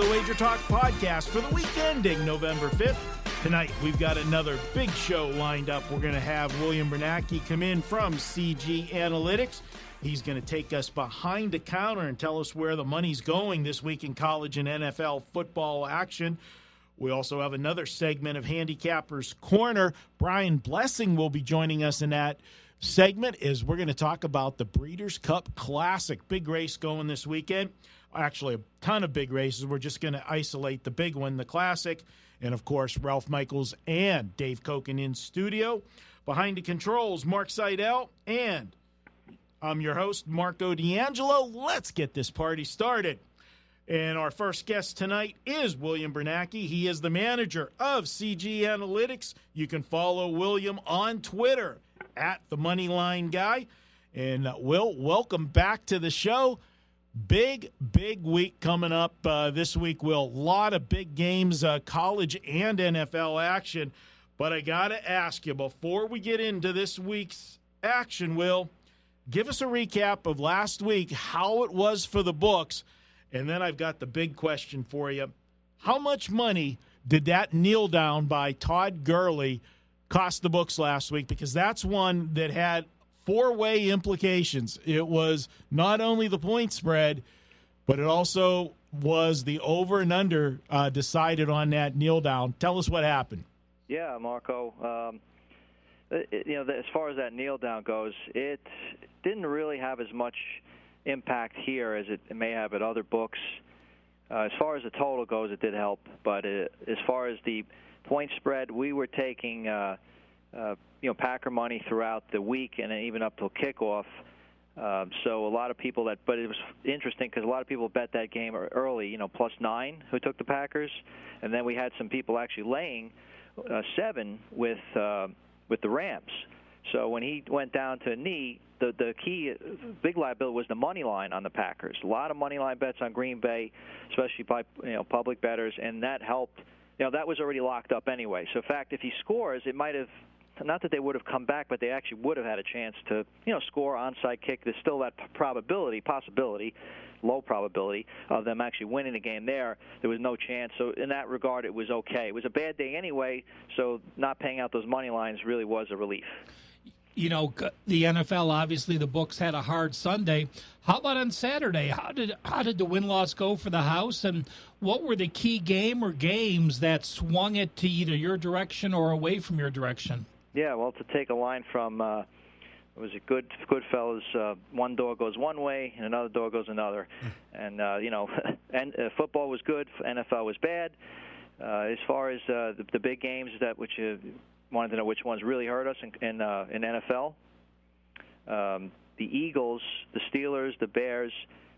the WagerTalk Podcast for the week ending November 5th. Tonight, we've got another big show lined up. We're going to have William Bernanke come in from CG Analytics. He's going to take us behind the counter and tell us where the money's going this week in college and NFL football action. We also have another segment of Handicappers Corner. Brian Blessing will be joining us in that segment as we're going to talk about the Breeders' Cup Classic. Big race going this weekend. Actually, a ton of big races. We're just going to isolate the big one, the Classic. And, of course, Ralph Michaels and Dave Cokin in studio. Behind the controls, Mark Seidel, and I'm your host, Marco D'Angelo. Let's get this party started. And our first guest tonight is William Bernanke. He is the manager of CG Analytics. You can follow William on Twitter at the Moneyline Guy. And Will, welcome back to the show. Big week coming up this week, Will. A lot of big games, college and NFL action. But I got to ask you, before we get into this week's action, Will, give us a recap of last week, how it was for the books. And then I've got the big question for you. How much money did that kneel down by Todd Gurley cost the books last week? Because that's one that had four-way implications. It was not only the point spread, but it also was the over and under decided on that kneel down. Tell us what happened. Yeah, Marco. As far as that kneel down goes, it didn't really have as much impact here as it may have at other books. As far as the total goes, it did help. But as far as the point spread, we were taking Packer money throughout the week and even up till kickoff. So a lot of people but it was interesting because a lot of people bet that game early, +9 who took the Packers. And then we had some people actually laying 7 with the Rams. So when he went down to a knee, the key big liability was the money line on the Packers. A lot of money line bets on Green Bay, especially by public bettors, and that helped. That was already locked up anyway. So in fact, if he scores, it might have. Not that they would have come back, but they actually would have had a chance to, score onside kick. There's still that possibility, low probability of them actually winning the game there. There was no chance. So in that regard, it was okay. It was a bad day anyway, so not paying out those money lines really was a relief. The NFL, obviously, the books had a hard Sunday. How about on Saturday? How did the win-loss go for the house, and what were the key game or games that swung it to either your direction or away from your direction? Yeah, well, to take a line from it was a Goodfellas, one door goes one way and another door goes another. And, and football was good, NFL was bad. As far as the big games which you wanted to know which ones really hurt us in NFL, the Eagles, the Steelers, the Bears,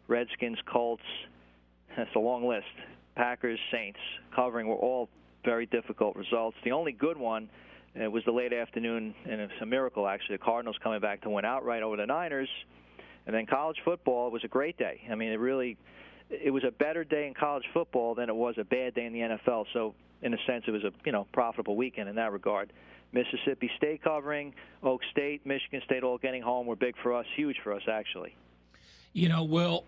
Redskins, Colts, that's a long list. Packers, Saints, covering were all very difficult results. The only good one was the late afternoon, and it's a miracle, actually. The Cardinals coming back to win outright over the Niners. And then college football was a great day. I mean, it was a better day in college football than it was a bad day in the NFL. So, in a sense, it was a profitable weekend in that regard. Mississippi State covering, Oak State, Michigan State all getting home were big for us, huge for us, actually. Will,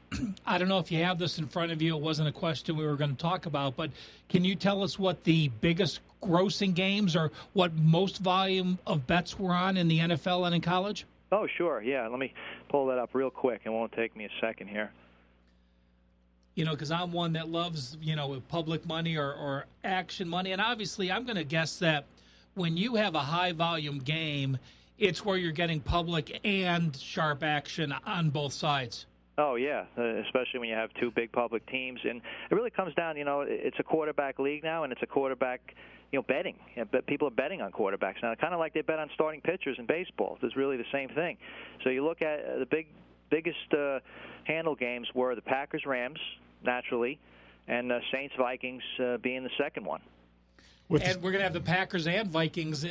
I don't know if you have this in front of you. It wasn't a question we were going to talk about, but can you tell us what the biggest grossing games or what most volume of bets were on in the NFL and in college? Oh, sure. Yeah, let me pull that up real quick. It won't take me a second here. Because I'm one that loves, public money or action money. And obviously, I'm going to guess that when you have a high-volume game, it's where you're getting public and sharp action on both sides. Oh, yeah, especially when you have two big public teams. And it really comes down, it's a quarterback league now, and it's a quarterback, betting. People are betting on quarterbacks now, kind of like they bet on starting pitchers in baseball. It's really the same thing. So you look at the biggest handle games were the Packers-Rams, naturally, and Saints-Vikings being the second one. And we're going to have the Packers and Vikings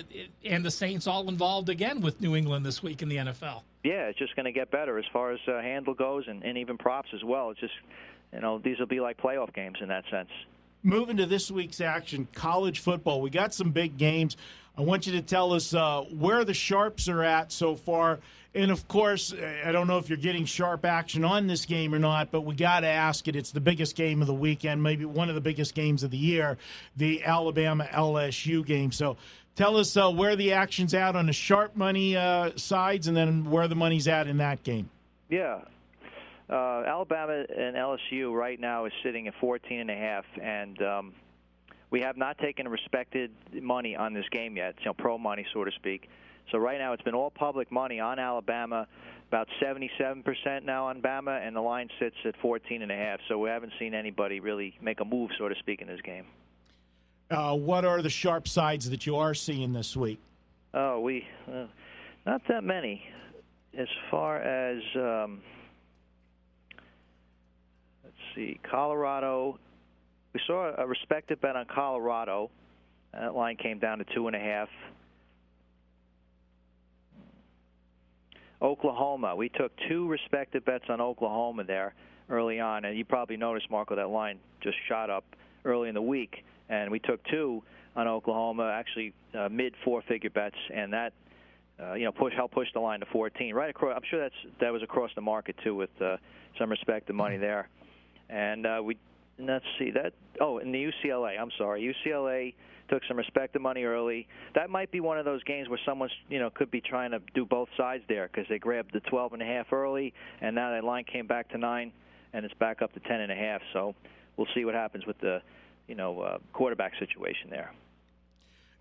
and the Saints all involved again with New England this week in the NFL. Yeah, it's just going to get better as far as handle goes and even props as well. It's just, these will be like playoff games in that sense. moving to this week's action, college football. We got some big games. I want you to tell us where the sharps are at so far. And, of course, I don't know if you're getting sharp action on this game or not, but we got to ask it. It's the biggest game of the weekend, maybe one of the biggest games of the year, the Alabama-LSU game. So tell us where the action's at on the sharp money sides and then where the money's at in that game. Yeah. Alabama and LSU right now is sitting at 14.5, and we have not taken a respected money on this game yet, pro money, so to speak. So right now it's been all public money on Alabama, about 77% now on Bama, and the line sits at 14.5. So we haven't seen anybody really make a move, so to speak, in this game. What are the sharp sides that you are seeing this week? Oh, not that many. As far as let's see, Colorado. We saw a respected bet on Colorado. That line came down to 2.5. Oklahoma. We took 2 respected bets on Oklahoma there early on, and you probably noticed, Marco, that line just shot up early in the week, and we took 2 on Oklahoma, actually mid 4-figure bets, and that helped push the line to 14 right across. I'm sure that was across the market too, with some respected money there, and let's see that. Oh, in the UCLA. I'm sorry, UCLA took some respected money early. That might be one of those games where someone's, could be trying to do both sides there, because they grabbed the 12.5 early, and now that line came back to 9, and it's back up to 10.5. So we'll see what happens with the, quarterback situation there.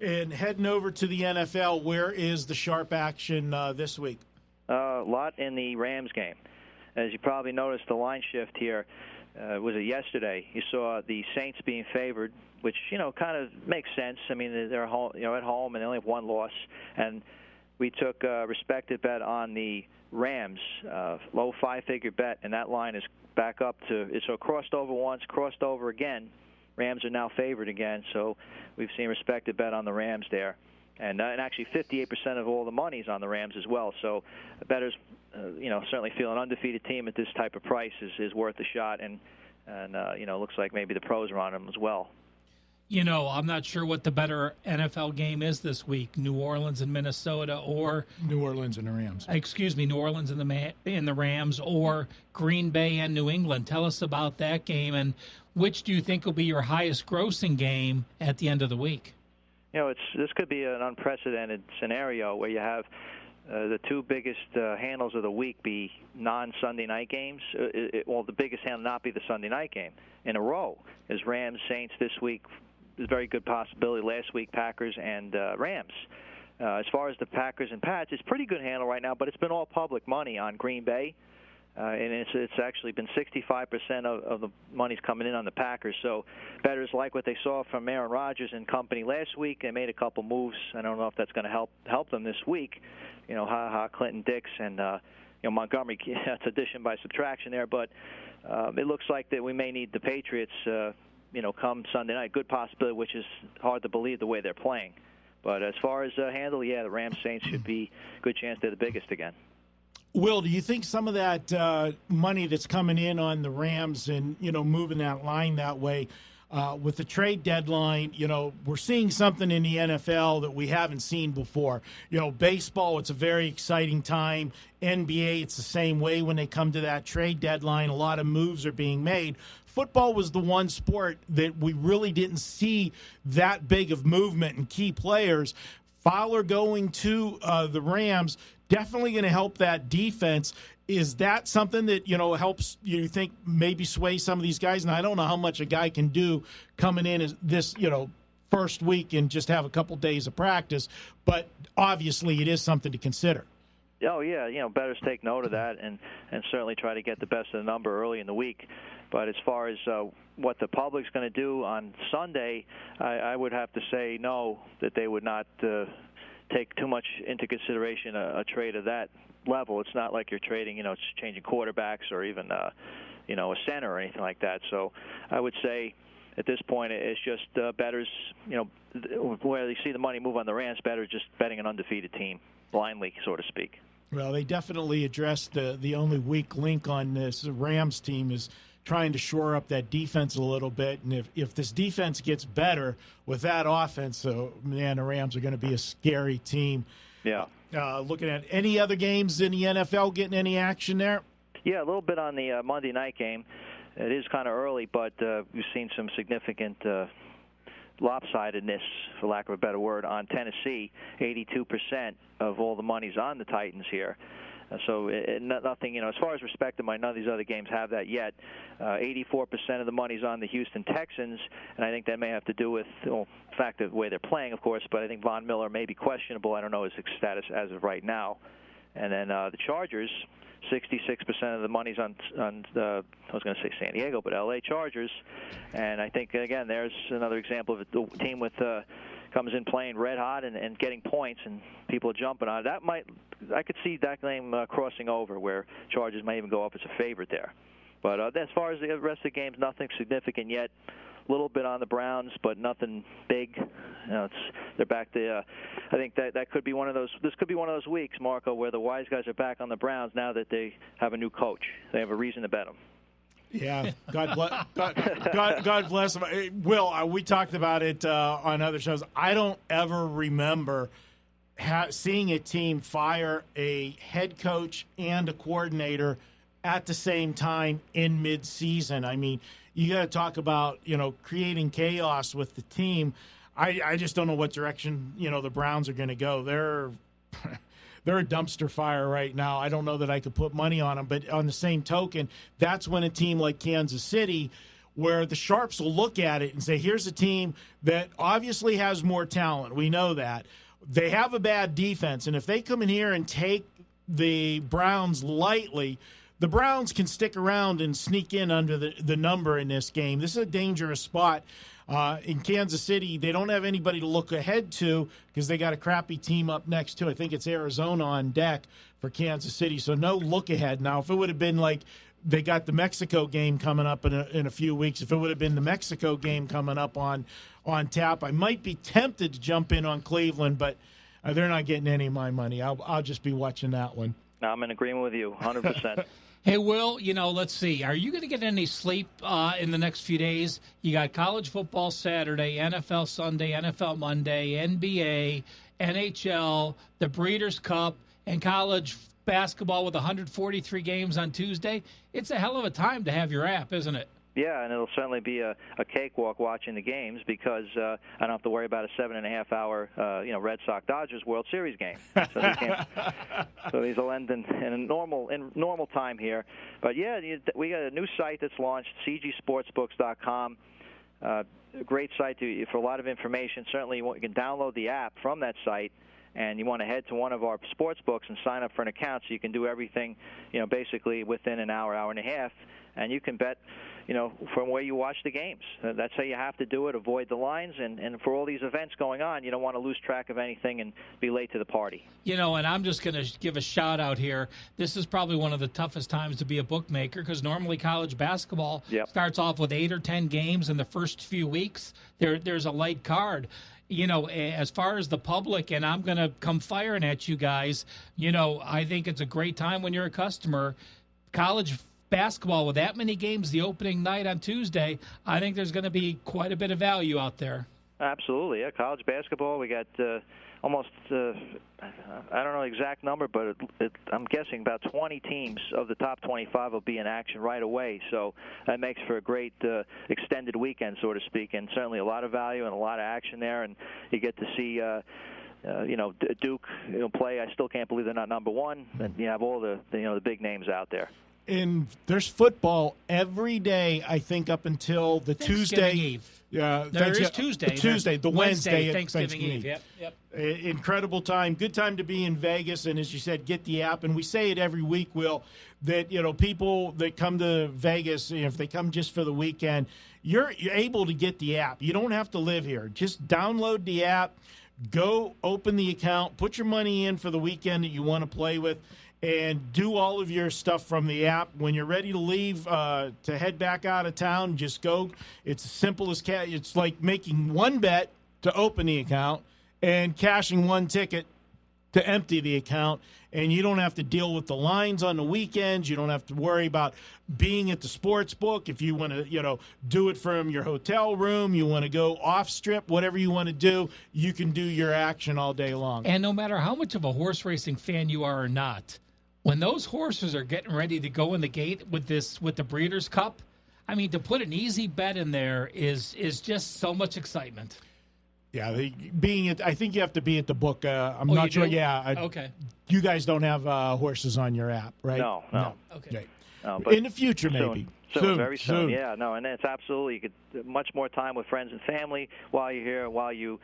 And heading over to the NFL, where is the sharp action this week? A lot in the Rams game. As you probably noticed, the line shift here. Was it yesterday? You saw the Saints being favored, which kind of makes sense. I mean, they're home, at home, and they only have 1 loss. And we took a respected bet on the Rams, low 5-figure bet, and that line is back up to. So crossed over once, crossed over again. Rams are now favored again, so we've seen respected bet on the Rams there. And actually 58% of all the money is on the Rams as well. So bettors, certainly feel an undefeated team at this type of price is worth a shot. And looks like maybe the pros are on them as well. I'm not sure what the better NFL game is this week, New Orleans and Minnesota, or New Orleans and the Rams. Excuse me, New Orleans and the Rams, or Green Bay and New England. Tell us about that game, and which do you think will be your highest grossing game at the end of the week? This could be an unprecedented scenario where you have the 2 biggest handles of the week be non-Sunday night games. The biggest handle not be the Sunday night game in a row is Rams, Saints this week. There's a very good possibility. Last week, Packers and Rams. As far as the Packers and Pats, it's pretty good handle right now, but it's been all public money on Green Bay. And it's actually been 65% of the money's coming in on the Packers. So bettors like what they saw from Aaron Rodgers and company last week. They made a couple moves. I don't know if that's going to help them this week. Clinton Dix and Montgomery. It's addition by subtraction there, but it looks like that we may need the Patriots. Come Sunday night. Good possibility, which is hard to believe the way they're playing. But as far as handle, the Rams Saints should be good chance they're the biggest again. Will, do you think some of that money that's coming in on the Rams and, moving that line that way with the trade deadline, we're seeing something in the NFL that we haven't seen before. Baseball, it's a very exciting time. NBA, it's the same way when they come to that trade deadline. A lot of moves are being made. Football was the one sport that we really didn't see that big of movement in key players. Fowler going to the Rams, definitely going to help that defense. Is that something that, helps you think maybe sway some of these guys? And I don't know how much a guy can do coming in as this, first week and just have a couple days of practice, but obviously it is something to consider. Oh, yeah, bettors take note of that and certainly try to get the best of the number early in the week. But as far as what the public's going to do on Sunday, I would have to say no, that they would not take too much into consideration a trade of that level. It's not like you're trading, it's changing quarterbacks or even, a center or anything like that. So I would say at this point it's just bettors, where they see the money move on the Rams, bettors just betting an undefeated team blindly, so to speak. Well, they definitely addressed the only weak link on this Rams team is trying to shore up that defense a little bit. And if this defense gets better with that offense, man, the Rams are going to be a scary team. Yeah. Looking at any other games in the NFL, getting any action there? Yeah, a little bit on the Monday night game. It is kind of early, but we've seen some significant lopsidedness, for lack of a better word, on Tennessee. 82% of all the money's on the Titans here. So nothing, as far as respect to none of these other games have that yet. 84% of the money's on the Houston Texans, and I think that may have to do with the fact of the way they're playing, of course, but I think Von Miller may be questionable. I don't know his status as of right now. And then the Chargers, 66% of the money's on I was going to say San Diego, but L.A. Chargers. And I think, again, there's another example of a team with comes in playing red hot and getting points, and people are jumping on it. I could see that game crossing over, where Chargers might even go up as a favorite there. But as far as the rest of the games, nothing significant yet. A little bit on the Browns, but nothing big. They're back to. I think that could be one of those. This could be one of those weeks, Marco, where the wise guys are back on the Browns now that they have a new coach. They have a reason to bet them. Yeah, God bless them. Will, we talked about it on other shows. I don't ever remember seeing a team fire a head coach and a coordinator at the same time in mid-season. I mean, you got to talk about, creating chaos with the team. I just don't know what direction, the Browns are going to go. They're a dumpster fire right now. I don't know that I could put money on them. But on the same token, that's when a team like Kansas City, where the Sharps will look at it and say, here's a team that obviously has more talent. We know that. They have a bad defense. And if they come in here and take the Browns lightly, the Browns can stick around and sneak in under the number in this game. This is a dangerous spot. In Kansas City, they don't have anybody to look ahead to because they got a crappy team up next to. I think it's Arizona on deck for Kansas City, so no look ahead. Now, if it would have been like they got the Mexico game coming up in a few weeks, if it would have been the Mexico game coming up on tap, I might be tempted to jump in on Cleveland, but they're not getting any of my money. I'll just be watching that one. I'm in agreement with you, 100%. Hey, Will, let's see. Are you going to get any sleep in the next few days? You got college football Saturday, NFL Sunday, NFL Monday, NBA, NHL, the Breeders' Cup, and college basketball with 143 games on Tuesday. It's a hell of a time to have your app, isn't it? Yeah, and it'll certainly be a cakewalk watching the games because I don't have to worry about a 7.5-hour, Red Sox-Dodgers World Series game. So these will end in normal time here. But yeah, we got a new site that's launched, cgsportsbooks.com. A great site for a lot of information. Certainly, you can download the app from that site. And you want to head to one of our sports books and sign up for an account so you can do everything, basically within an hour, hour and a half. And you can bet, from where you watch the games. That's how you have to do it, avoid the lines. And for all these events going on, you don't want to lose track of anything and be late to the party. And I'm just going to give a shout-out here. This is probably one of the toughest times to be a bookmaker because normally college basketball starts off with 8 or 10 games in the first few weeks. There's a light card. As far as the public, and I'm going to come firing at you guys, I think it's a great time when you're a customer. College basketball with that many games the opening night on Tuesday, I think there's going to be quite a bit of value out there. Absolutely. Yeah, college basketball, we got almost, I don't know the exact number, but I'm guessing about 20 teams of the top 25 will be in action right away. So that makes for a great extended weekend, so to speak, and certainly a lot of value and a lot of action there. And you get to see, Duke play. I still can't believe they're not number one. And you have all the big names out there. And there's football every day, I think, up until the Tuesday. Eve. Yeah, there is Tuesday. The Wednesday Thanksgiving Eve. Yep. Incredible time. Good time to be in Vegas. And as you said, get the app. And we say it every week, Will, that people that come to Vegas, if they come just for the weekend, you're able to get the app. You don't have to live here. Just download the app, go open the account, put your money in for the weekend that you want to play with, and do all of your stuff from the app. When you're ready to leave to head back out of town, just go. It's as simple as it's like making one bet to open the account and cashing one ticket to empty the account, and you don't have to deal with the lines on the weekends. You don't have to worry about being at the sports book. If you want to, do it from your hotel room, you want to go off strip, whatever you want to do, you can do your action all day long. And no matter how much of a horse racing fan you are or not, when those horses are getting ready to go in the gate with the Breeders' Cup, I mean, to put an easy bet in there is just so much excitement. Yeah, I think you have to be at the book. I'm not sure. Do? Yeah. Okay. You guys don't have horses on your app, right? No. Okay. Right. No, but in the future, maybe. Soon, very soon. Yeah, no, and it's absolutely, you get much more time with friends and family while you're here, while you,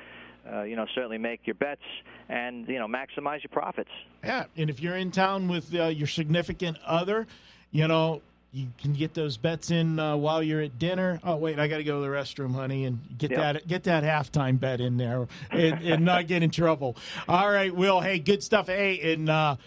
certainly make your bets and, maximize your profits. Yeah, and if you're in town with your significant other, you can get those bets in while you're at dinner. Oh, wait, I got to go to the restroom, honey, and get that halftime bet in there and not get in trouble. All right, Will, hey, good stuff. Hey, and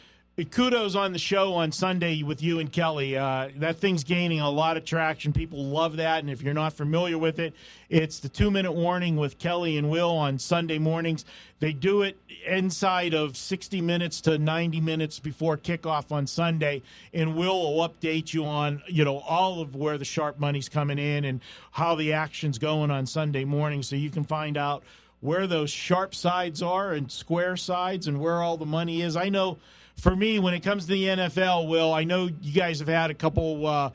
kudos on the show on Sunday with you and Kelly. That thing's gaining a lot of traction. People love that, and if you're not familiar with it, it's the 2-minute warning with Kelly and Will on Sunday mornings. They do it inside of 60 minutes to 90 minutes before kickoff on Sunday, and Will update you on, all of where the sharp money's coming in and how the action's going on Sunday morning, so you can find out where those sharp sides are and square sides and where all the money is. I know for me, when it comes to the NFL, Will, I know you guys have had a couple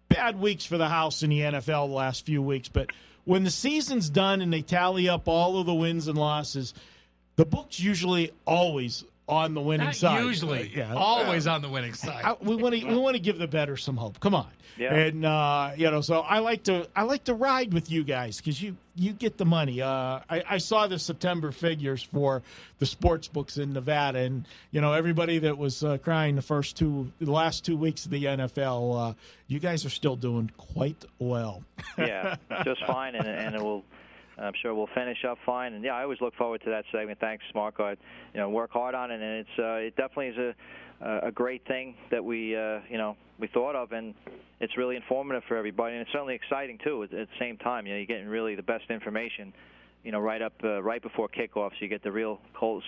bad weeks for the house in the NFL the last few weeks, but when the season's done and they tally up all of the wins and losses, the book's usually always on the winning side. Usually, yeah, always on the winning side. We want to give the bettor some hope. Come on, yeah. And so I like to ride with you guys because you get the money. I saw the September figures for the sports books in Nevada, and everybody that was crying the last 2 weeks of the NFL, you guys are still doing quite well. Yeah, just fine, and it will. I'm sure we'll finish up fine. And, yeah, I always look forward to that segment. Thanks, Marco. Work hard on it, and it definitely is a great thing that we thought of, and it's really informative for everybody, and it's certainly exciting, too, at the same time. You're getting really the best information, right before kickoff, so you get the real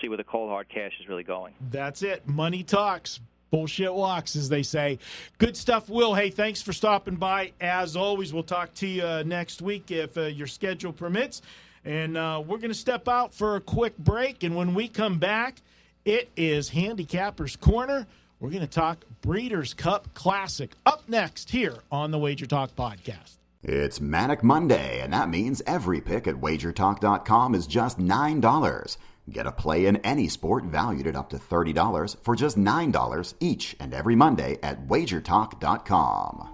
see where the cold, hard cash is really going. That's it. Money talks. Bullshit walks, as they say. Good stuff, Will. Hey, thanks for stopping by. As always, we'll talk to you next week if your schedule permits. And we're going to step out for a quick break. And when we come back, it is Handicapper's Corner. We're going to talk Breeders' Cup Classic up next here on the WagerTalk Podcast. It's Manic Monday, and that means every pick at WagerTalk.com is just $9. Get a play in any sport valued at up to $30 for just $9 each and every Monday at WagerTalk.com.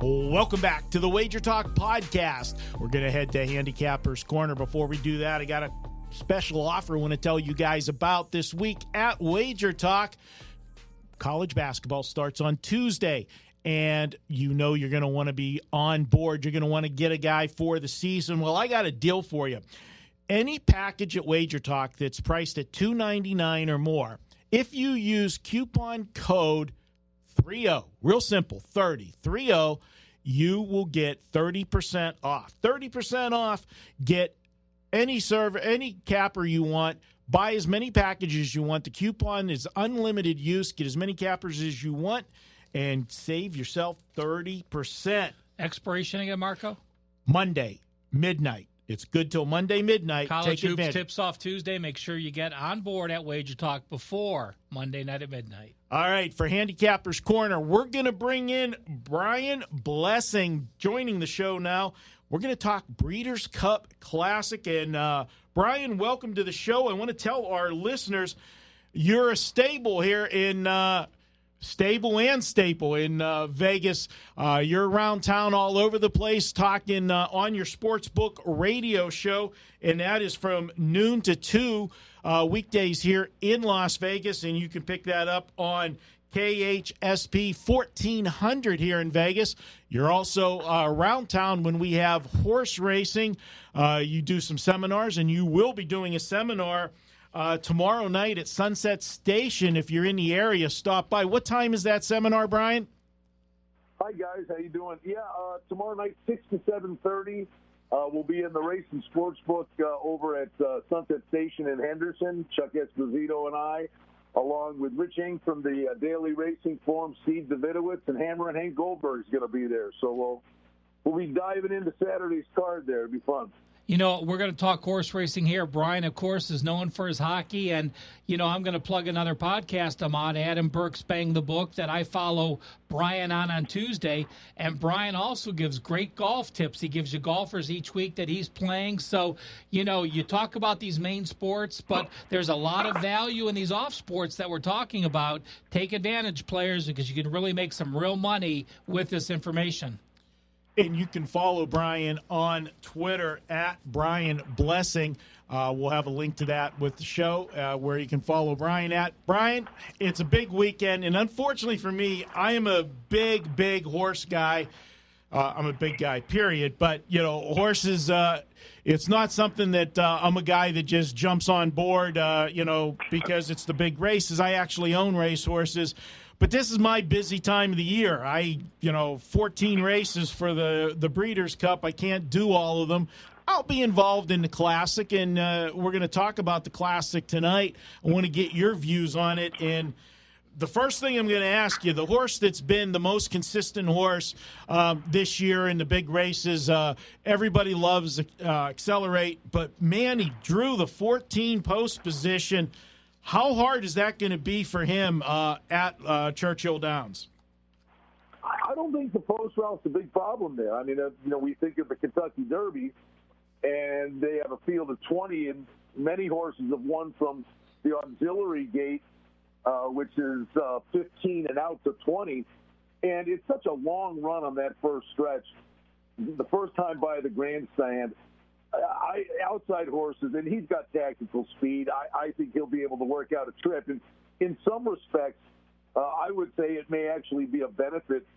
Welcome back to the WagerTalk Podcast. We're going to head to Handicapper's Corner. Before we do that, I got a special offer I want to tell you guys about this week at WagerTalk. College basketball starts on Tuesday, and you're going to want to be on board. You're going to want to get a guy for the season. Well, I got a deal for you. Any package at WagerTalk that's priced at $2.99 or more, if you use coupon code 30, real simple, 30, you will get 30% off. 30% off, get any server, any capper you want, buy as many packages as you want. The coupon is unlimited use. Get as many cappers as you want and save yourself 30%. Expiration again, Marco? Monday, midnight. It's good till Monday midnight. College Take hoops advantage. tips off Tuesday. Make sure you get on board at WagerTalk before Monday night at midnight. All right, for Handicapper's Corner, we're going to bring in Brian Blessing joining the show now. We're going to talk Breeders' Cup Classic. And, Brian, welcome to the show. I want to tell our listeners you're a staple here in staple in Vegas. You're around town all over the place talking on your Sportsbook radio show, and that is from noon to 2 weekdays here in Las Vegas, and you can pick that up on KHSP 1400 here in Vegas. You're also around town when we have horse racing. You do some seminars, and you will be doing a seminar tomorrow night at Sunset Station. If you're in the area, stop by. What time is that seminar, Brian? Hi, guys. How you doing? Yeah, tomorrow night, 6 to 7:30. We'll be in the Race and Sportsbook over at Sunset Station in Henderson. Chuck Esposito and I, along with Rich Ing from the Daily Racing Forum, Steve Davidowitz, and Hammer and Hank Goldberg is going to be there. So we'll be diving into Saturday's card there. It'll be fun. You know, we're going to talk horse racing here. Brian, of course, is known for his hockey. And, you know, I'm going to plug another podcast I'm on, Adam Burke's Bang the Book, that I follow Brian on Tuesday. And Brian also gives great golf tips. He gives you golfers each week that he's playing. So, you know, you talk about these main sports, but there's a lot of value in these off sports that we're talking about. Take advantage, players, because you can really make some real money with this information. And you can follow Brian on Twitter at Brian Blessing. We'll have a link to that with the show where you can follow Brian at. Brian, it's a big weekend, and unfortunately for me, I am a big horse guy. I'm a big guy, period. But, you know, horses, it's not something that I'm a guy that just jumps on board, you know, because it's the big races. I actually own race horses. But this is my busy time of the year. 14 races for the Breeders' Cup. I can't do all of them. I'll be involved in the Classic, and we're going to talk about the Classic tonight. I want to get your views on it. And the first thing I'm going to ask you, the horse that's been the most consistent horse this year in the big races, everybody loves Accelerate. But, man, he drew the 14 post position. How hard is that going to be for him at Churchill Downs? I don't think the post route's a big problem there. I mean, we think of the Kentucky Derby, and they have a field of 20, and many horses have won from the auxiliary gate, which is 15 and out to 20. And it's such a long run on that first stretch. The first time by the grandstand, outside horses, and he's got tactical speed. I think he'll be able to work out a trip. And in some respects, I would say it may actually be a benefit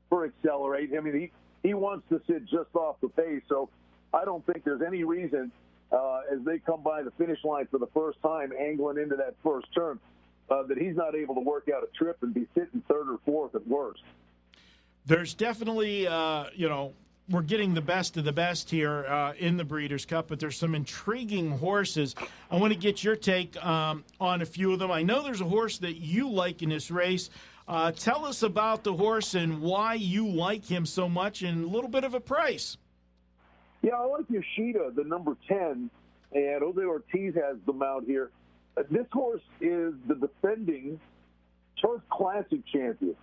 for Accelerate. I mean, he wants to sit just off the pace, so I don't think there's any reason as they come by the finish line for the first time, angling into that first turn, that he's not able to work out a trip and be sitting third or fourth at worst. There's definitely, we're getting the best of the best here in the Breeders' Cup, but there's some intriguing horses. I want to get your take on a few of them. I know there's a horse that you like in this race. Tell us about the horse and why you like him so much and a little bit of a price. Yeah, I like Yoshida, the number 10, and Jose Ortiz has the mount here. This horse is the defending Turf Classic champion,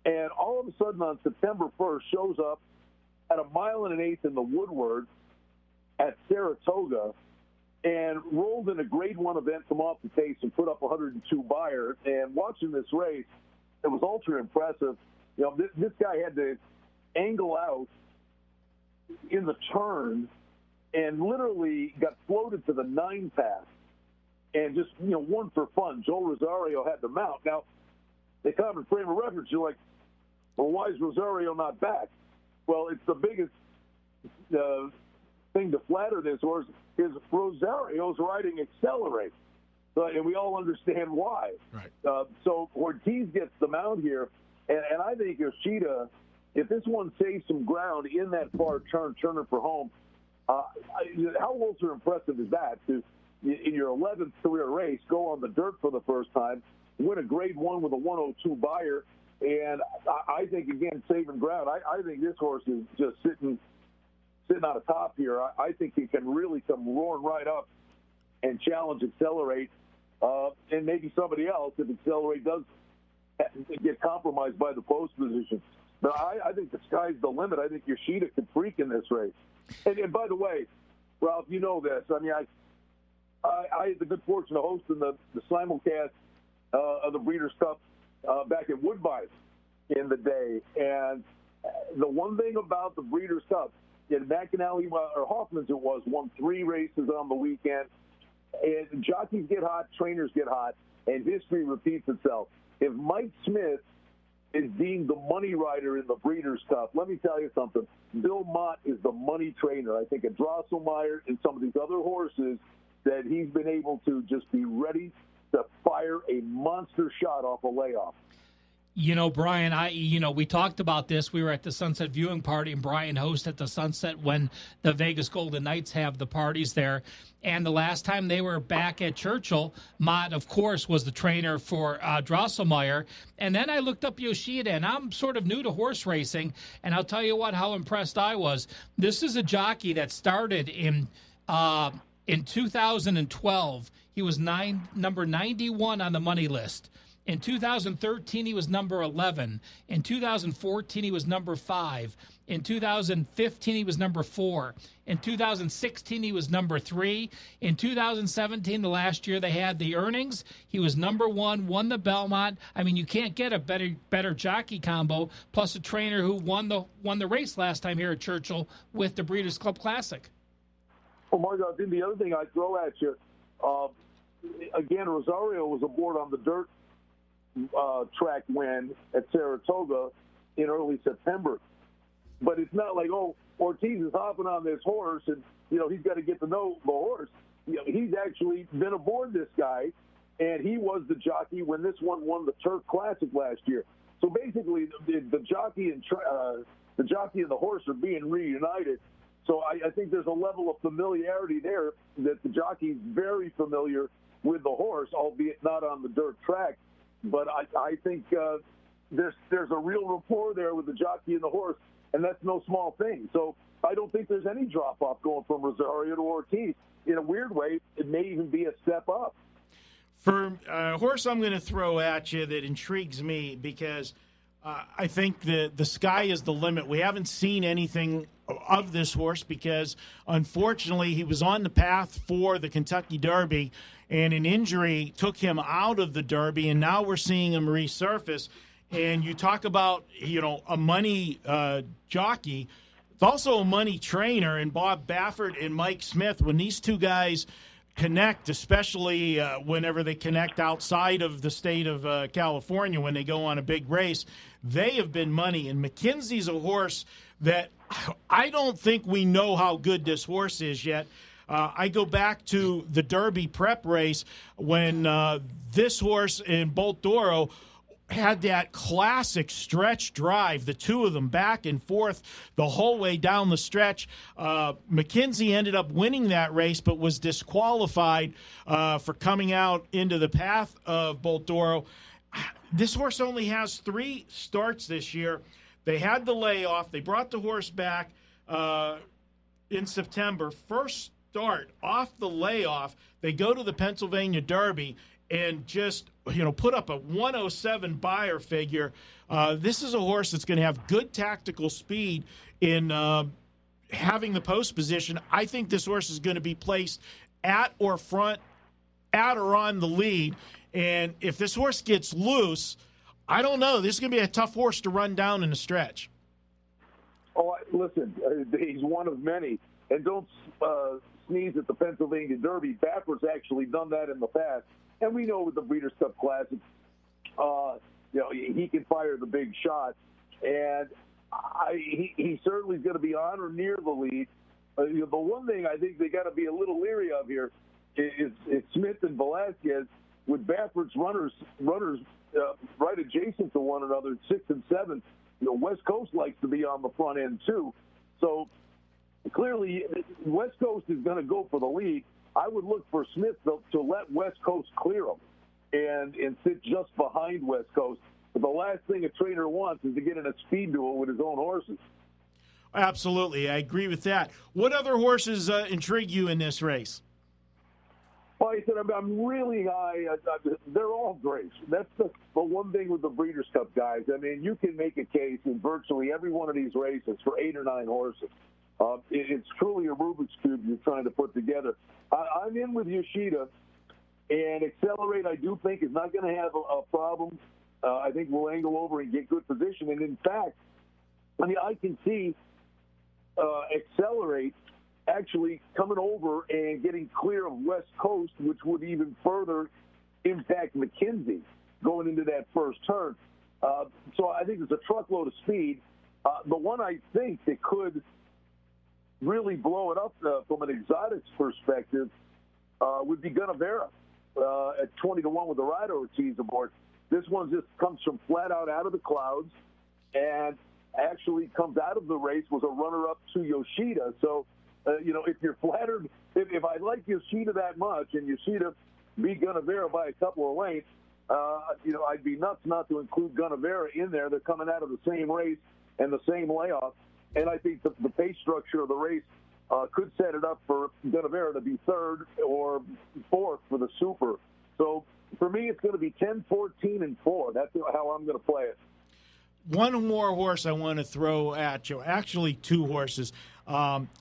and all of a sudden on September 1st shows up at 1 1/8 in the Woodward at Saratoga and rolled in a Grade 1 event from off the pace and put up 102 Beyer. And watching this race, it was ultra impressive. You know, this guy had to angle out in the turn and literally got floated to the 9 pass and just, won for fun. Joel Rosario had the mount. Now, they come in frame of reference. You're like, well, why is Rosario not back? Well, it's the biggest thing to flatter this horse is Rosario's riding Accelerate. And we all understand why. Right. So Ortiz gets the mount here. And I think Yoshida, if this one saves some ground in that far turn, turning for home, how ultra impressive is that to, in your 11th career race, go on the dirt for the first time, win a Grade 1 with a 102 Beyer? And I think, again, saving ground. I think this horse is just sitting on the top here. I think he can really come roaring right up and challenge Accelerate, and maybe somebody else if Accelerate does get compromised by the post position. But I think the sky's the limit. I think Yoshida could freak in this race. And by the way, Ralph, you know this. I mean, I had the good fortune of hosting the simulcast of the Breeders' Cup back at Woodbine in the day. And the one thing about the Breeders' Cup, McAnally, or Hoffman's won 3 races on the weekend. And jockeys get hot, trainers get hot, and history repeats itself. If Mike Smith is deemed the money rider in the Breeders' Cup, let me tell you something. Bill Mott is the money trainer. I think at Drosselmeyer and some of these other horses, that he's been able to just be ready to fire a monster shot off a layoff. You know, Brian, we talked about this. We were at the Sunset viewing party, and Brian hosted the Sunset when the Vegas Golden Knights have the parties there. And the last time they were back at Churchill, Mott, of course, was the trainer for Drosselmeyer. And then I looked up Yoshida, and I'm sort of new to horse racing, and I'll tell you what, how impressed I was. This is a jockey that started in 2012. He was number 91 on the money list. In 2013, he was number 11. In 2014, he was number 5. In 2015, he was number 4. In 2016, he was number 3. In 2017, the last year they had the earnings, he was number 1, won the Belmont. I mean, you can't get a better jockey combo, plus a trainer who won the race last time here at Churchill with the Breeders' Club Classic. Well, Margot, I think the other thing I'd throw at you, again, Rosario was aboard on the dirt track win at Saratoga in early September. But it's not like, Ortiz is hopping on this horse and, he's got to get to know the horse. He's actually been aboard this guy, and he was the jockey when this one won the Turf Classic last year. So basically, the jockey and the horse are being reunited. So I think there's a level of familiarity there that the jockey's very familiar with the horse, albeit not on the dirt track. But I think there's a real rapport there with the jockey and the horse, and that's no small thing. So I don't think there's any drop-off going from Rosario to Ortiz. In a weird way, it may even be a step up. For a horse I'm going to throw at you that intrigues me because I think the sky is the limit. We haven't seen anything of this horse because, unfortunately, he was on the path for the Kentucky Derby, and an injury took him out of the Derby, and now we're seeing him resurface. And you talk about, a money jockey. It's also a money trainer, and Bob Baffert and Mike Smith, when these two guys connect, especially whenever they connect outside of the state of California when they go on a big race, they have been money. And McKenzie's a horse that I don't think we know how good this horse is yet. I go back to the Derby prep race when this horse and Bolt Doro had that classic stretch drive, the two of them back and forth the whole way down the stretch. McKenzie ended up winning that race but was disqualified for coming out into the path of Bolt Doro. This horse only has 3 starts this year. They had the layoff. They brought the horse back in September. First start off the layoff, they go to the Pennsylvania Derby and just, put up a 107 buyer figure. This is a horse that's going to have good tactical speed in having the post position. I think this horse is going to be placed at or on the lead. And if this horse gets loose, I don't know. This is going to be a tough horse to run down in a stretch. Oh, listen, he's one of many. And don't sneeze at the Pennsylvania Derby. Baffert's actually done that in the past. And we know with the Breeders' Cup Classic, he can fire the big shot. And he certainly is going to be on or near the lead. The one thing I think they got to be a little leery of here is Smith and Velasquez with Baffert's runners right adjacent to one another, 6 and 7. West Coast likes to be on the front end too. So clearly, West Coast is going to go for the lead. I would look for Smith to let West Coast clear him and sit just behind West Coast. But the last thing a trainer wants is to get in a speed duel with his own horses. Absolutely. I agree with that. What other horses intrigue you in this race? Well, I said I'm really high. They're all great. That's the one thing with the Breeders' Cup guys. I mean, you can make a case in virtually every one of these races for 8 or 9 horses. It's truly a Rubik's Cube you're trying to put together. I'm in with Yoshida, and Accelerate I do think is not going to have a problem. I think we'll angle over and get good position. And, in fact, I can see Accelerate actually coming over and getting clear of West Coast, which would even further impact McKenzie going into that first turn. So I think there's a truckload of speed. The one I think that could really blow it up from an exotics perspective would be Gunnavera at 20-1 with the Rider Ortiz aboard. This one just comes from flat out of the clouds and actually comes out of the race, was a runner-up to Yoshida. So, if you're flattered, if I like Yoshida that much and Yoshida beat Gunnavera by a couple of lengths, I'd be nuts not to include Gunnavera in there. They're coming out of the same race and the same layoff. And I think the pace structure of the race could set it up for Gunnavera to be third or fourth for the Super. So for me, it's going to be 10, 14, and 4. That's how I'm going to play it. One more horse I want to throw at you. Actually, two horses.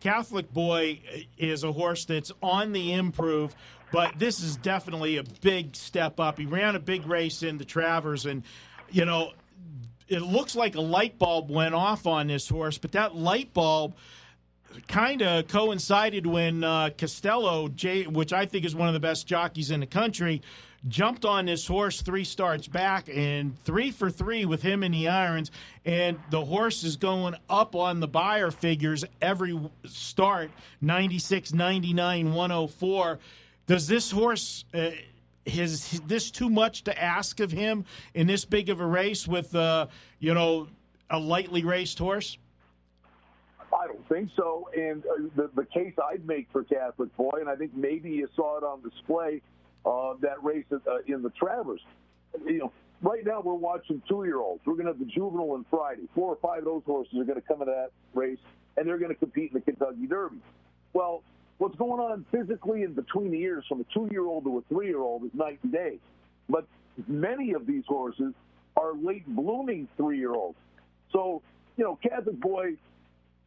Catholic Boy is a horse that's on the improve, but this is definitely a big step up. He ran a big race in the Travers, and, it looks like a light bulb went off on this horse, but that light bulb kind of coincided when Costello, which I think is one of the best jockeys in the country, jumped on this horse 3 starts back and 3 for 3 with him in the irons, and the horse is going up on the buyer figures every start, 96, 99, 104. Does this horse, is this too much to ask of him in this big of a race with, a lightly raced horse? I don't think so. And the case I'd make for Catholic Boy, and I think maybe you saw it on display, that race in the Travers. Right now we're watching 2-year-olds. We're going to have the juvenile on Friday. 4 or 5 of those horses are going to come into that race, and they're going to compete in the Kentucky Derby. Well, what's going on physically in between the ears from a 2-year-old to a 3-year-old is night and day. But many of these horses are late blooming 3-year-olds. So, Catholic Boy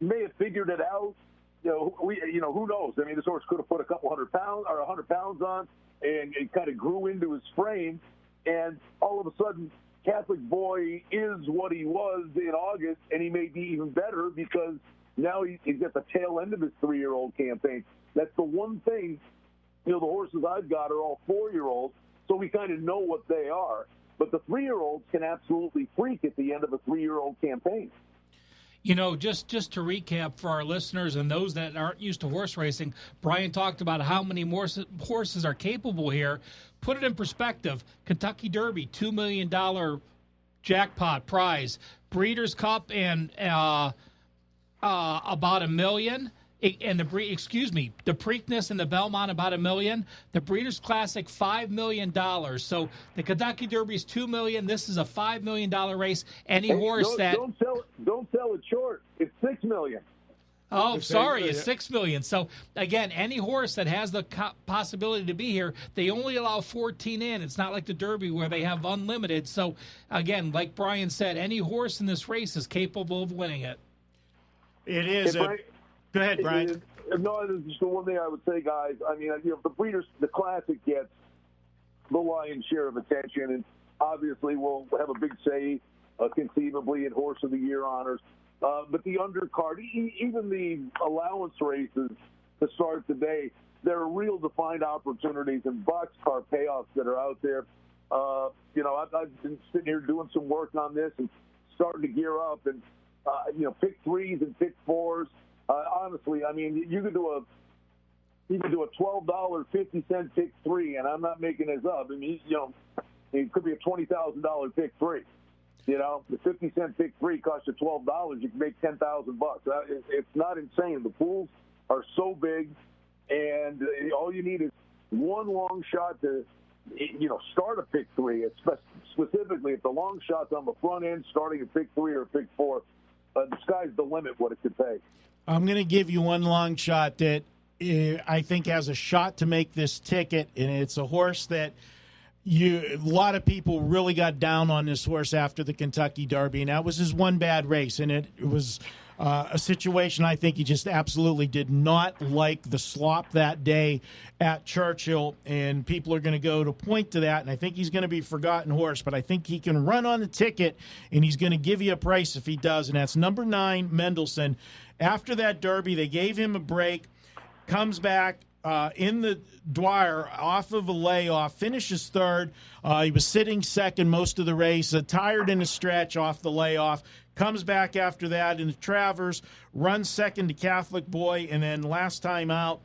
may have figured it out. Who knows? I mean, this horse could have put a couple 100 pounds or 100 pounds on, and it kind of grew into his frame. And all of a sudden, Catholic Boy is what he was in August, and he may be even better because now he's at the tail end of his 3-year-old campaign. That's the one thing. The horses I've got are all 4-year-olds, so we kind of know what they are. But the 3-year-olds can absolutely freak at the end of a 3-year-old campaign. Just to recap for our listeners and those that aren't used to horse racing, Brian talked about how many more horses are capable here. Put it in perspective. Kentucky Derby, $2 million jackpot prize. Breeders' Cup and about $1 million. And the Preakness and the Belmont about $1 million. The Breeders' Classic $5 million. So the Kentucky Derby is $2 million. This is a $5 million race. Don't sell it short. It's $6 million. Oh, sorry, it's $6 million. So again, any horse that has the possibility to be here, they only allow 14 in. It's not like the Derby where they have unlimited. So again, like Brian said, any horse in this race is capable of winning it. It is. Go ahead, Brian. No, this is just the one thing I would say, guys. I mean, the Classic gets the lion's share of attention, and obviously we'll have a big say, conceivably, in Horse of the Year honors. But the undercard, even the allowance races to start the day, there are real defined opportunities and boxcar payoffs that are out there. I've been sitting here doing some work on this and starting to gear up, and pick 3s and pick 4s. Honestly, I mean, you could do a $12.50 pick 3, and I'm not making this up. I mean, it could be a $20,000 pick 3. The 50-cent pick 3 costs you $12. You can make $10,000 bucks. It's not insane. The pools are so big, and all you need is one long shot to, start a pick 3. Specifically, if the long shot's on the front end, starting a pick 3 or a pick 4, the sky's the limit what it could pay. I'm going to give you one long shot that I think has a shot to make this ticket, and it's a horse that a lot of people really got down on this horse after the Kentucky Derby, and that was his one bad race, and it was a situation I think he just absolutely did not like the slop that day at Churchill, and people are going to go to point to that, and I think he's going to be a forgotten horse, but I think he can run on the ticket, and he's going to give you a price if he does, and that's number 9, Mendelssohn. After that Derby, they gave him a break, comes back in the Dwyer off of a layoff, finishes third. He was sitting second most of the race, tired in a stretch off the layoff, comes back after that into Travers, runs second to Catholic Boy, and then last time out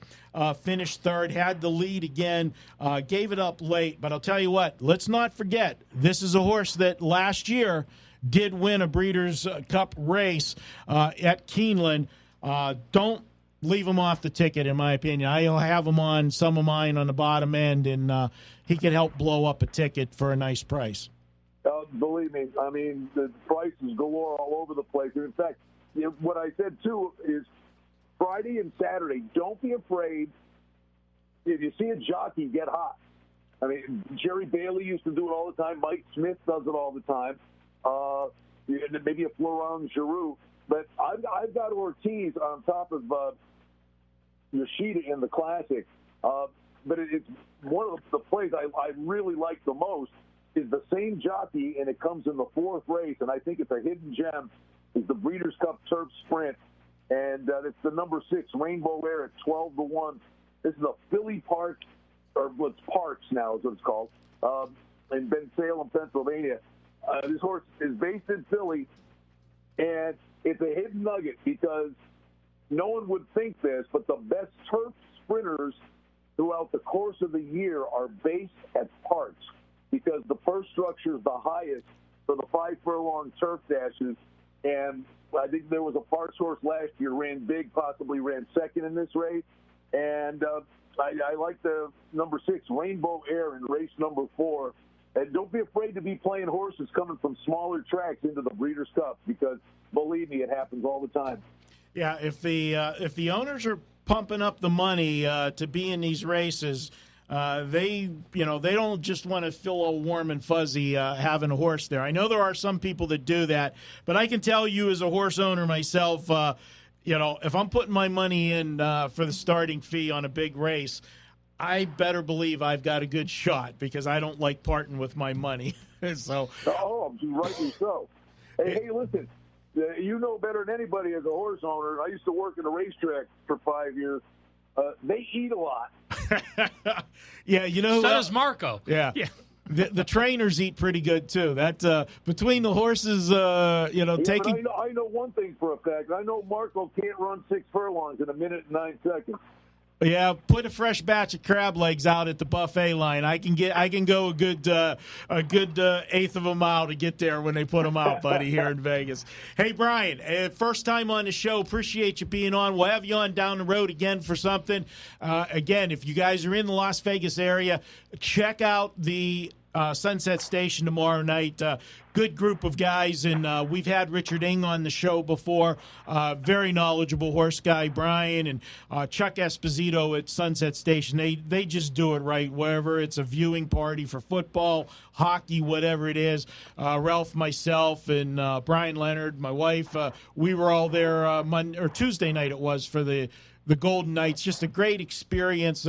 finished third, had the lead again, gave it up late. But I'll tell you what, let's not forget, this is a horse that last year did win a Breeders' Cup race at Keeneland. Don't leave him off the ticket, in my opinion. I'll have him on some of mine on the bottom end, and he could help blow up a ticket for a nice price. Believe me, I mean, the prices galore all over the place. In fact, what I said, too, is Friday and Saturday, don't be afraid if you see a jockey get hot. I mean, Jerry Bailey used to do it all the time. Mike Smith does it all the time. Maybe a Florent Giroux. But I've got Ortiz on top of Yoshida in the Classic. But it's one of the plays I really like the most is the same jockey, and it comes in the fourth race, and I think it's a hidden gem, is the Breeders' Cup Turf Sprint. And it's the number 6, Rainbow Air at 12-1. This is a Philly Park, or what's Parks now is what it's called, in Bensalem, Pennsylvania. This horse is based in Philly, and it's a hidden nugget because no one would think this, but the best turf sprinters throughout the course of the year are based at Parks because the purse structure is the highest for the 5-furlong turf dashes. And I think there was a Parks horse last year, ran big, possibly ran second in this race. And I like the number 6, Rainbow Air, in race number 4. And don't be afraid to be playing horses coming from smaller tracks into the Breeders' Cup because, believe me, it happens all the time. Yeah, if the owners are pumping up the money to be in these races, they don't just want to feel all warm and fuzzy having a horse there. I know there are some people that do that, but I can tell you as a horse owner myself, if I'm putting my money in for the starting fee on a big race, I better believe I've got a good shot because I don't like parting with my money. So, rightly so. Hey, listen, you know better than anybody as a horse owner. I used to work at a racetrack for 5 years. They eat a lot. Yeah, so does Marco. Yeah. The trainers eat pretty good too. That between the horses, taking. I know one thing for a fact. I know Marco can't run 6 furlongs in a minute and 9 seconds. Yeah, put a fresh batch of crab legs out at the buffet line. I can go a good eighth of a mile to get there when they put them out, buddy, here in Vegas. Hey, Brian, first time on the show. Appreciate you being on. We'll have you on down the road again for something. Again, if you guys are in the Las Vegas area, check out the Sunset Station tomorrow night. Good group of guys, and we've had Richard Ng on the show before. Very knowledgeable horse guy, Brian, and Chuck Esposito at Sunset Station. They just do it right, wherever it's a viewing party for football, hockey, whatever it is. Ralph, myself, and Brian Leonard, my wife, we were all there Tuesday night it was for the Golden Knights. Just a great experience.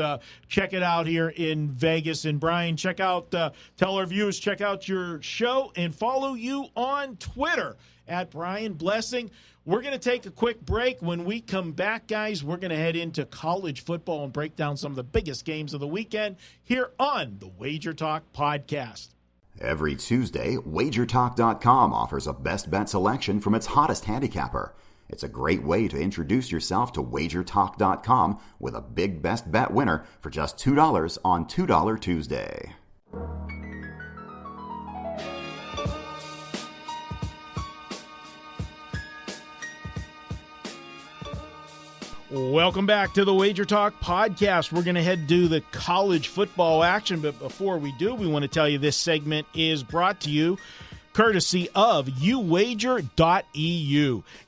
Check it out here in Vegas. And Brian, tell our viewers, check out your show and follow you on Twitter at Brian Blessing. We're going to take a quick break. When we come back, guys, we're going to head into college football and break down some of the biggest games of the weekend here on the WagerTalk Podcast. Every Tuesday, WagerTalk.com offers a best bet selection from its hottest handicapper. It's a great way to introduce yourself to WagerTalk.com with a big best bet winner for just $2 on $2 Tuesday. Welcome back to the WagerTalk Podcast. We're going to head to the college football action, but before we do, we want to tell you this segment is brought to you courtesy of uwager.eu.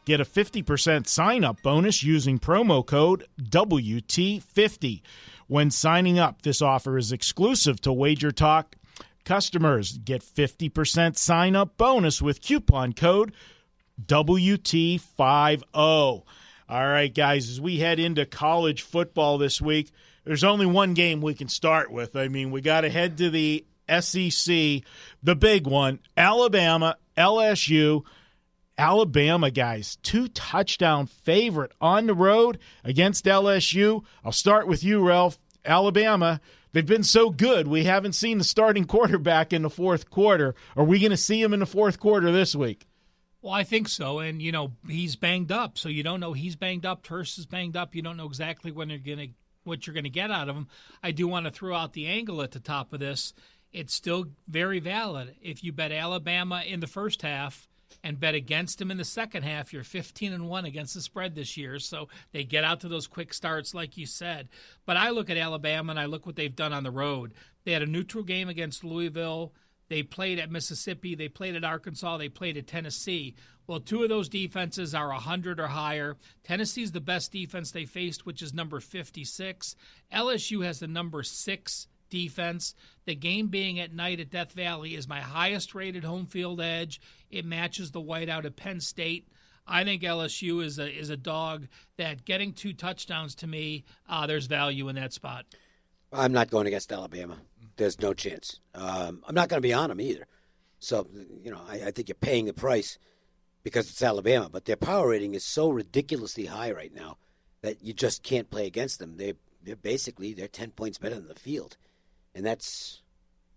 Get a 50% sign-up bonus using promo code WT50. When signing up, this offer is exclusive to WagerTalk customers. Get 50% sign-up bonus with coupon code WT50. All right, guys, as we head into college football this week, there's only one game we can start with. I mean, we got to head to the SEC, the big one, Alabama, LSU. Alabama, guys, 2-touchdown favorite on the road against LSU. I'll start with you, Ralph. Alabama, they've been so good, we haven't seen the starting quarterback in the fourth quarter. Are we going to see him in the fourth quarter this week? Well, I think so. And, he's banged up. So you don't know he's banged up. Hurst is banged up. You don't know exactly what you're going to get out of him. I do want to throw out the angle at the top of this. It's still very valid. If you bet Alabama in the first half and bet against them in the second half, you're 15-1 against the spread this year. So they get out to those quick starts, like you said. But I look at Alabama and I look what they've done on the road. They had a neutral game against Louisville. They played at Mississippi. They played at Arkansas. They played at Tennessee. Well, two of those defenses are 100 or higher. Tennessee's the best defense they faced, which is number 56. LSU has the number 6 defense. The game being at night at Death Valley is my highest-rated home field edge. It matches the whiteout at Penn State. I think LSU is a dog that getting 2 touchdowns to me, there's value in that spot. I'm not going against Alabama. There's no chance. I'm not going to be on them either. So, I think you're paying the price because it's Alabama. But their power rating is so ridiculously high right now that you just can't play against them. They're 10 points better than the field. And that's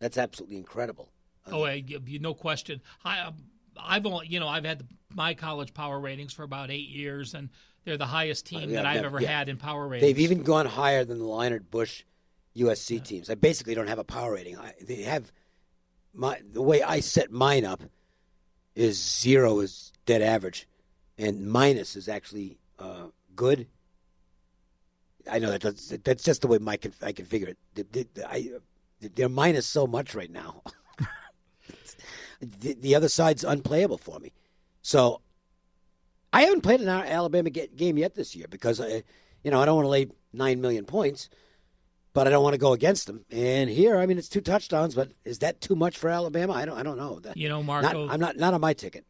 absolutely incredible. No question. I've had my college power ratings for about 8 years, and they're the highest team that I've ever had in power ratings. They've even gone higher than the Leonard Bush USC teams. I basically don't have a power rating. They have the way I set mine up is 0 is dead average, and minus is actually good. I know that's just the way I can figure it. They're minus so much right now. The other side's unplayable for me. So I haven't played an Alabama game yet this year because I don't want to lay 9 million points. But I don't want to go against them. And here, it's 2 touchdowns, but is that too much for Alabama? I don't know. Marco, I'm not on my ticket.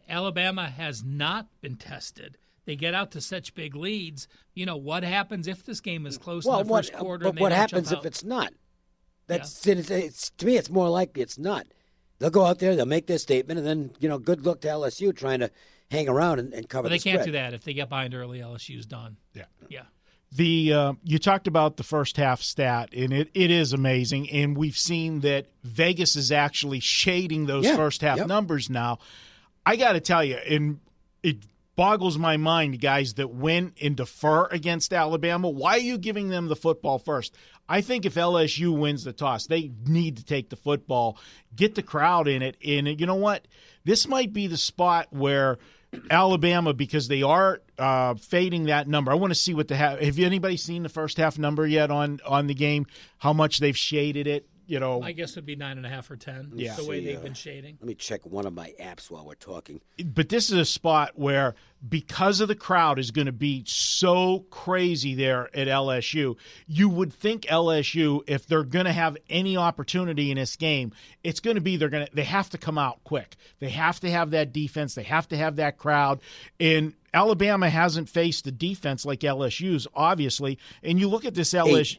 Alabama has not been tested. They get out to such big leads. What happens if this game is close in the first quarter? But what happens if it's not? To me, it's more likely it's not. They'll go out there, they'll make their statement, and then good luck to LSU trying to hang around and cover. But they can't do that if they get behind early. LSU's done. Yeah. You talked about the first half stat, and it is amazing, and we've seen that Vegas is actually shading those first half numbers now. I got to tell you, and it boggles my mind, guys that win and defer against Alabama. Why are you giving them the football first? I think if LSU wins the toss, they need to take the football, get the crowd in it, and you know what? This might be the spot where Alabama, because they are fading that number. I want to see what have anybody seen the first half number yet on the game? How much they've shaded it? I guess it'd be 9.5 or 10. Yeah, the way they've been shading. Let me check one of my apps while we're talking. But this is a spot where, because of the crowd is going to be so crazy there at LSU, you would think LSU, if they're going to have any opportunity in this game, it's going to be they have to come out quick. They have to have that defense. They have to have that crowd. And Alabama hasn't faced a defense like LSU's, obviously. And you look at this LSU. 8.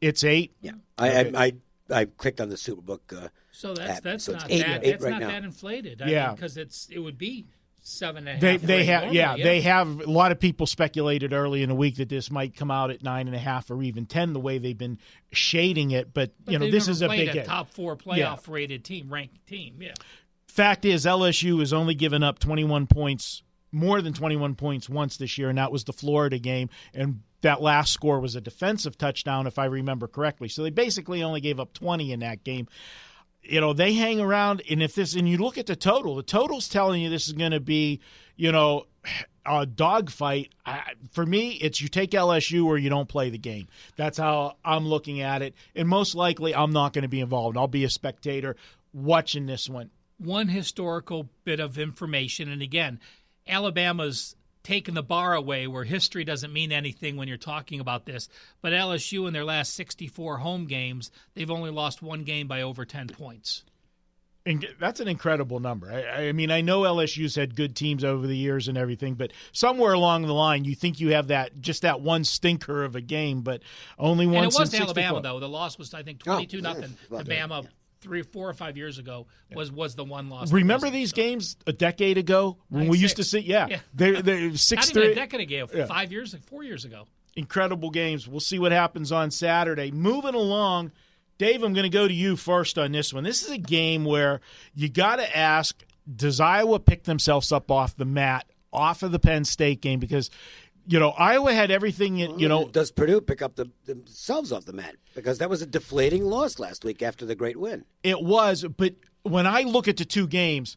It's 8? Yeah. Okay. I clicked on the SuperBook. So that's app. not So it's that. 8 That's right not now. that inflated. Because it would be 7.5. They have they have a lot of people speculated early in the week that this might come out at 9.5 or even 10 the way they've been shading it. But this is a big top 4 playoff rated team, ranked team. Yeah. Fact is, LSU has only given up 21 points, more than 21 points once this year, and that was the Florida game. And that last score was a defensive touchdown, if I remember correctly. So they basically only gave up 20 in that game. They hang around, and you look at the total's telling you this is going to be, a dogfight. For me, it's you take LSU or you don't play the game. That's how I'm looking at it. And most likely, I'm not going to be involved. I'll be a spectator watching this one. One historical bit of information, and again, Alabama's taken the bar away where history doesn't mean anything when you're talking about this. But LSU, in their last 64 home games, they've only lost one game by over 10 points. And that's an incredible number. I mean, I know LSU's had good teams over the years and everything, but somewhere along the line, you think you have that one stinker of a game, but only once. And it was to Alabama, though. The loss was, I think, 22-0 to Bama. 3, 4, or 5 years ago was the one loss. Remember these games a decade ago when we used to see? Yeah. They're 6-3. Not even a decade ago. 4 years ago. Incredible games. We'll see what happens on Saturday. Moving along, Dave, I'm going to go to you first on this one. This is a game where you got to ask, does Iowa pick themselves up off the mat, off of the Penn State game? Because, Iowa had everything, Does Purdue pick up themselves off the mat? Because that was a deflating loss last week after the great win. It was, but when I look at the two games,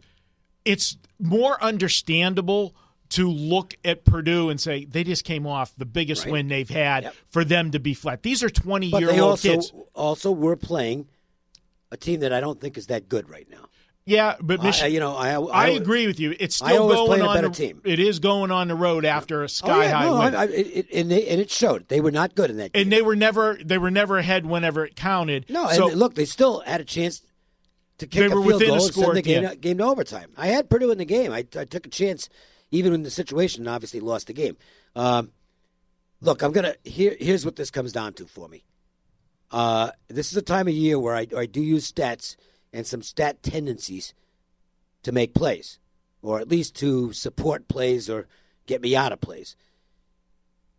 it's more understandable to look at Purdue and say they just came off the biggest win they've had for them to be flat. These are 20-year-old kids. But they also were playing a team that I don't think is that good right now. Yeah, but Michigan, I agree with you. It's still going on. Better team. It is going on the road after a sky-high win, and it showed. They were not good in that game. And they were never ahead whenever it counted. No, so, and look, they still had a chance to kick a field goal and send the game to overtime. I had Purdue in the game. I took a chance, even in the situation, and obviously lost the game. Look, here's what this comes down to for me. This is a time of year where I do use stats and some stat tendencies to make plays, or at least to support plays or get me out of plays.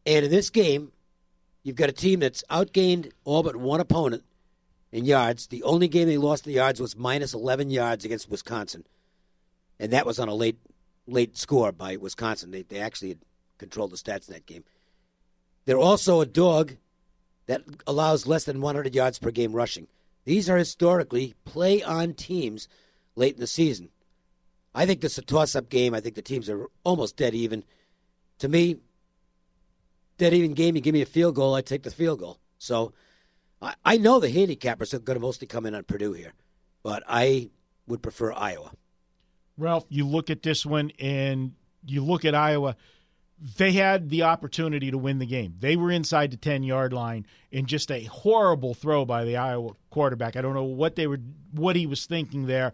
And in this game, you've got a team that's outgained all but one opponent in yards. The only game they lost in yards was minus 11 yards against Wisconsin, and that was on a late score by Wisconsin. They actually had controlled the stats in that game. They're also a dog that allows less than 100 yards per game rushing. These are historically play-on teams late in the season. I think this is a toss-up game. I think the teams are almost dead even. To me, dead even game, you give me a field goal, I take the field goal. So I know the handicappers are going to mostly come in on Purdue here, but I would prefer Iowa. Ralph, you look at this one and you look at Iowa. They had the opportunity to win the game. They were inside the 10-yard line in just a horrible throw by the Iowa quarterback. I don't know what he was thinking there.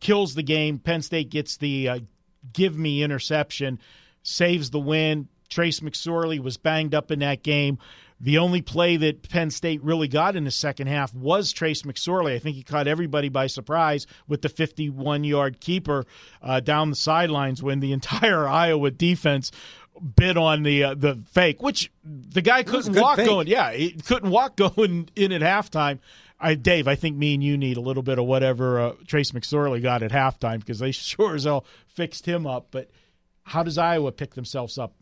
Kills the game. Penn State gets the give me interception, saves the win. Trace McSorley was banged up in that game. The only play that Penn State really got in the second half was Trace McSorley. I think he caught everybody by surprise with the 51-yard keeper down the sidelines when the entire Iowa defense bid on the fake, which the guy couldn't walk fake. He couldn't walk going in at halftime. Dave, I think me and you need a little bit of whatever Trace McSorley got at halftime because they sure as hell fixed him up. But how does Iowa pick themselves up?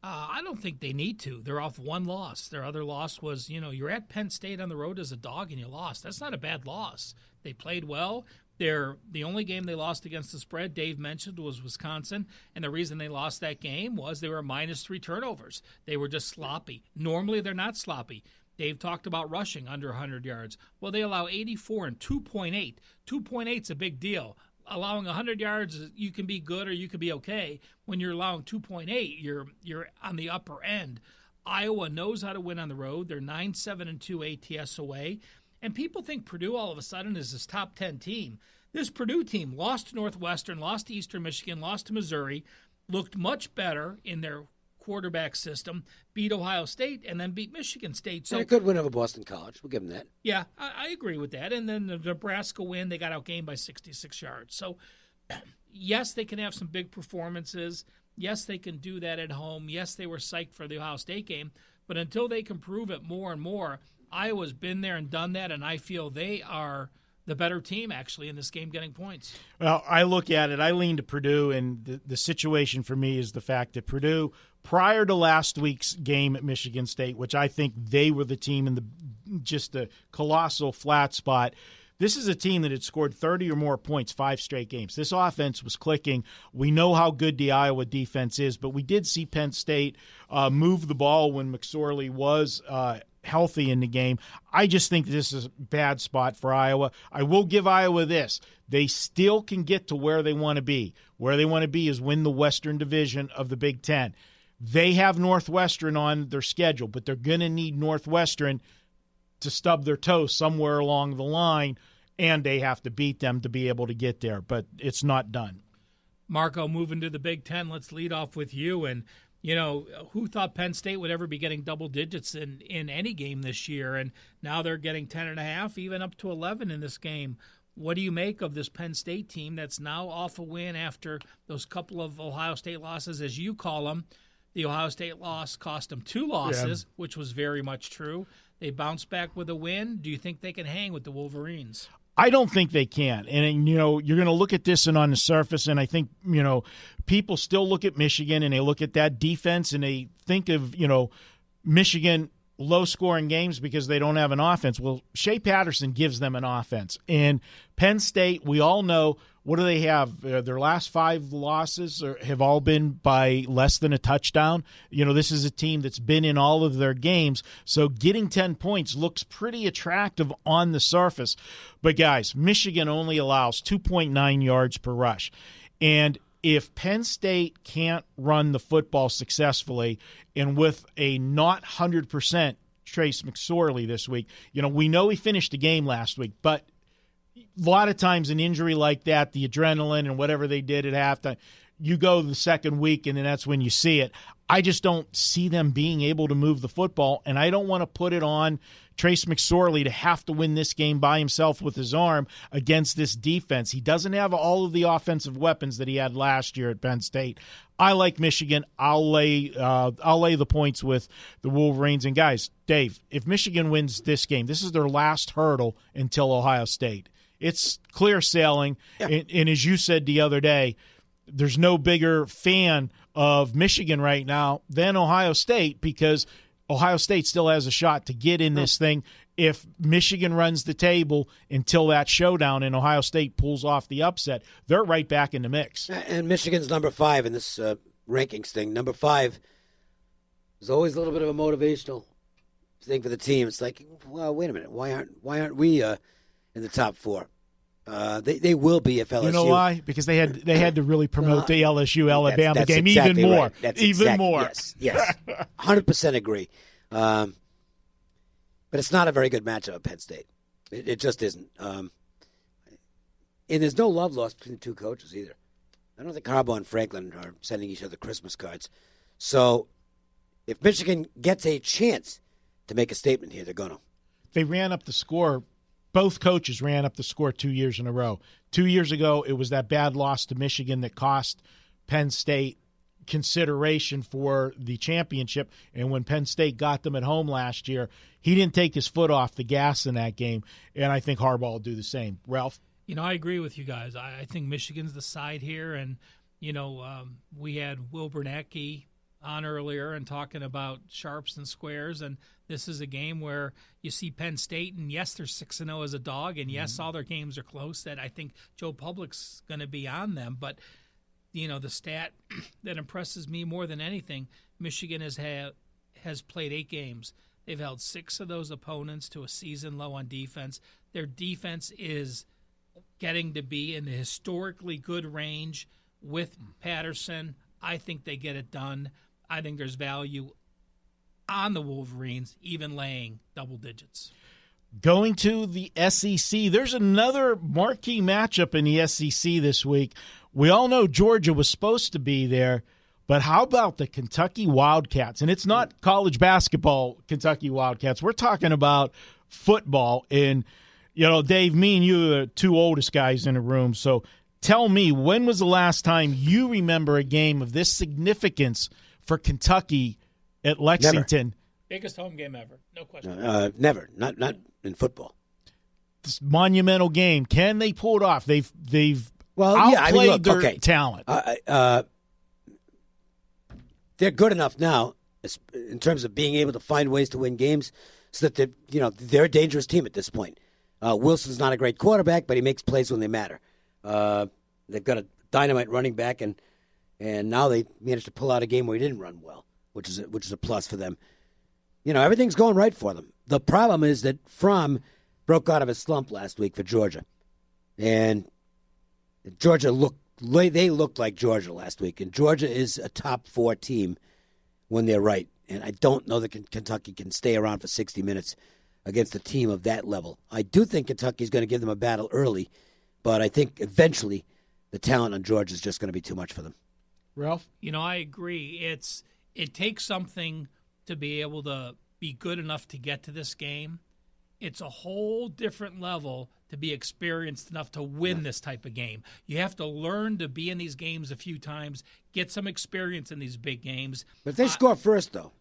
I don't think they need to. They're off one loss. Their other loss was, you're at Penn State on the road as a dog and you lost. That's not a bad loss. They played well. The only game they lost against the spread, Dave mentioned, was Wisconsin, and the reason they lost that game was they were minus 3 turnovers. They were just sloppy. Normally they're not sloppy. Dave talked about rushing under 100 yards. Well, they allow 84 and 2.8. 2.8 is a big deal. Allowing 100 yards, you can be good or you can be okay. When you're allowing 2.8, you're on the upper end. Iowa knows how to win on the road. They're 9-7-2 ATS away. And people think Purdue all of a sudden is this top 10 team. This Purdue team lost to Northwestern, lost to Eastern Michigan, lost to Missouri, looked much better in their quarterback system, beat Ohio State, and then beat Michigan State. So a good win over Boston College. We'll give them that. Yeah, I agree with that. And then the Nebraska win, they got outgained by 66 yards. So, yes, they can have some big performances. Yes, they can do that at home. Yes, they were psyched for the Ohio State game. But until they can prove it more and more, Iowa's been there and done that, and I feel they are the better team, actually, in this game getting points. Well, I look at it. I lean to Purdue, and the situation for me is the fact that Purdue, prior to last week's game at Michigan State, which I think they were the team in just a colossal flat spot, this is a team that had scored 30 or more points 5 straight games. This offense was clicking. We know how good the Iowa defense is, but we did see Penn State move the ball when McSorley was healthy in the game. I just think this is a bad spot for Iowa. I will give Iowa this. They still can get to where they want to be. Where they want to be is win the Western Division of the Big Ten. They have Northwestern on their schedule, but they're going to need Northwestern to stub their toe somewhere along the line, and they have to beat them to be able to get there, but it's not done. Marco, moving to the Big Ten, let's lead off with you. And who thought Penn State would ever be getting double digits in any game this year? And now they're getting 10.5, even up to 11 in this game. What do you make of this Penn State team that's now off a win after those couple of Ohio State losses, as you call them? The Ohio State loss cost them 2 losses, which was very much true. They bounced back with a win. Do you think they can hang with the Wolverines? I don't think they can. And, you're going to look at this and on the surface, and I think, people still look at Michigan and they look at that defense and they think of, Michigan low-scoring games because they don't have an offense. Well, Shea Patterson gives them an offense. And Penn State, we all know, what do they have? Their last 5 losses have all been by less than a touchdown. This is a team that's been in all of their games, so getting 10 points looks pretty attractive on the surface. But, guys, Michigan only allows 2.9 yards per rush. And if Penn State can't run the football successfully and with a not 100% Trace McSorley this week, we know he finished the game last week, but a lot of times an injury like that, the adrenaline and whatever they did at halftime, you go the second week and then that's when you see it. I just don't see them being able to move the football, and I don't want to put it on Trace McSorley to have to win this game by himself with his arm against this defense. He doesn't have all of the offensive weapons that he had last year at Penn State. I like Michigan. I'll lay the points with the Wolverines. And, guys, Dave, if Michigan wins this game, this is their last hurdle until Ohio State. It's clear sailing, yeah. And as you said the other day, there's no bigger fan of Michigan right now than Ohio State, because Ohio State still has a shot to get in this thing if Michigan runs the table until that showdown and Ohio State pulls off the upset. They're right back in the mix. And Michigan's number 5 in this rankings thing. Number 5 is always a little bit of a motivational thing for the team. It's like, well, wait a minute, why aren't we in the top 4? They will be if LSU. You know why? Because they had to really promote the LSU Alabama that's game exactly even more. Right. That's even more. Yes, 100% agree. But it's not a very good matchup at Penn State. It just isn't. And there's no love lost between the two coaches either. I don't think Harbaugh and Franklin are sending each other Christmas cards. So if Michigan gets a chance to make a statement here, they're going to. They ran up the score. Both coaches ran up the score 2 years in a row. 2 years ago, it was that bad loss to Michigan that cost Penn State consideration for the championship. And when Penn State got them at home last year, he didn't take his foot off the gas in that game. And I think Harbaugh will do the same. Ralph? I agree with you guys. I think Michigan's the side here. And, we had Will Bernanke on earlier and talking about sharps and squares, and this is a game where you see Penn State, and yes, they're 6-0 as a dog, and yes, all their games are close, that I think Joe Public's going to be on them. But, the stat that impresses me more than anything, Michigan has played 8 games. They've held 6 of those opponents to a season low on defense. Their defense is getting to be in the historically good range with Patterson. I think they get it done. I think there's value on the Wolverines, even laying double digits. Going to the SEC, there's another marquee matchup in the SEC this week. We all know Georgia was supposed to be there, but how about the Kentucky Wildcats? And it's not college basketball Kentucky Wildcats. We're talking about football. And, Dave, me and you are the 2 oldest guys in the room, so tell me, when was the last time you remember a game of this significance for Kentucky at Lexington? Never. Biggest home game ever, no question. Never, not in football. This monumental game. Can they pull it off? They've outplayed their talent. They're good enough now in terms of being able to find ways to win games, so that they're a dangerous team at this point. Wilson's not a great quarterback, but he makes plays when they matter. They've got a dynamite running back, and now they managed to pull out a game where he didn't run well, which is a plus for them. Everything's going right for them. The problem is that Fromm broke out of his slump last week for Georgia, and Georgia looked like Georgia last week, and Georgia is a top 4 team when they're right. And I don't know that Kentucky can stay around for 60 minutes against a team of that level. I do think Kentucky's going to give them a battle early, but I think eventually the talent on Georgia is just going to be too much for them. Ralph? I agree. It takes something to be able to be good enough to get to this game. It's a whole different level to be experienced enough to win this type of game. You have to learn to be in these games a few times, get some experience in these big games. But if they score first, though.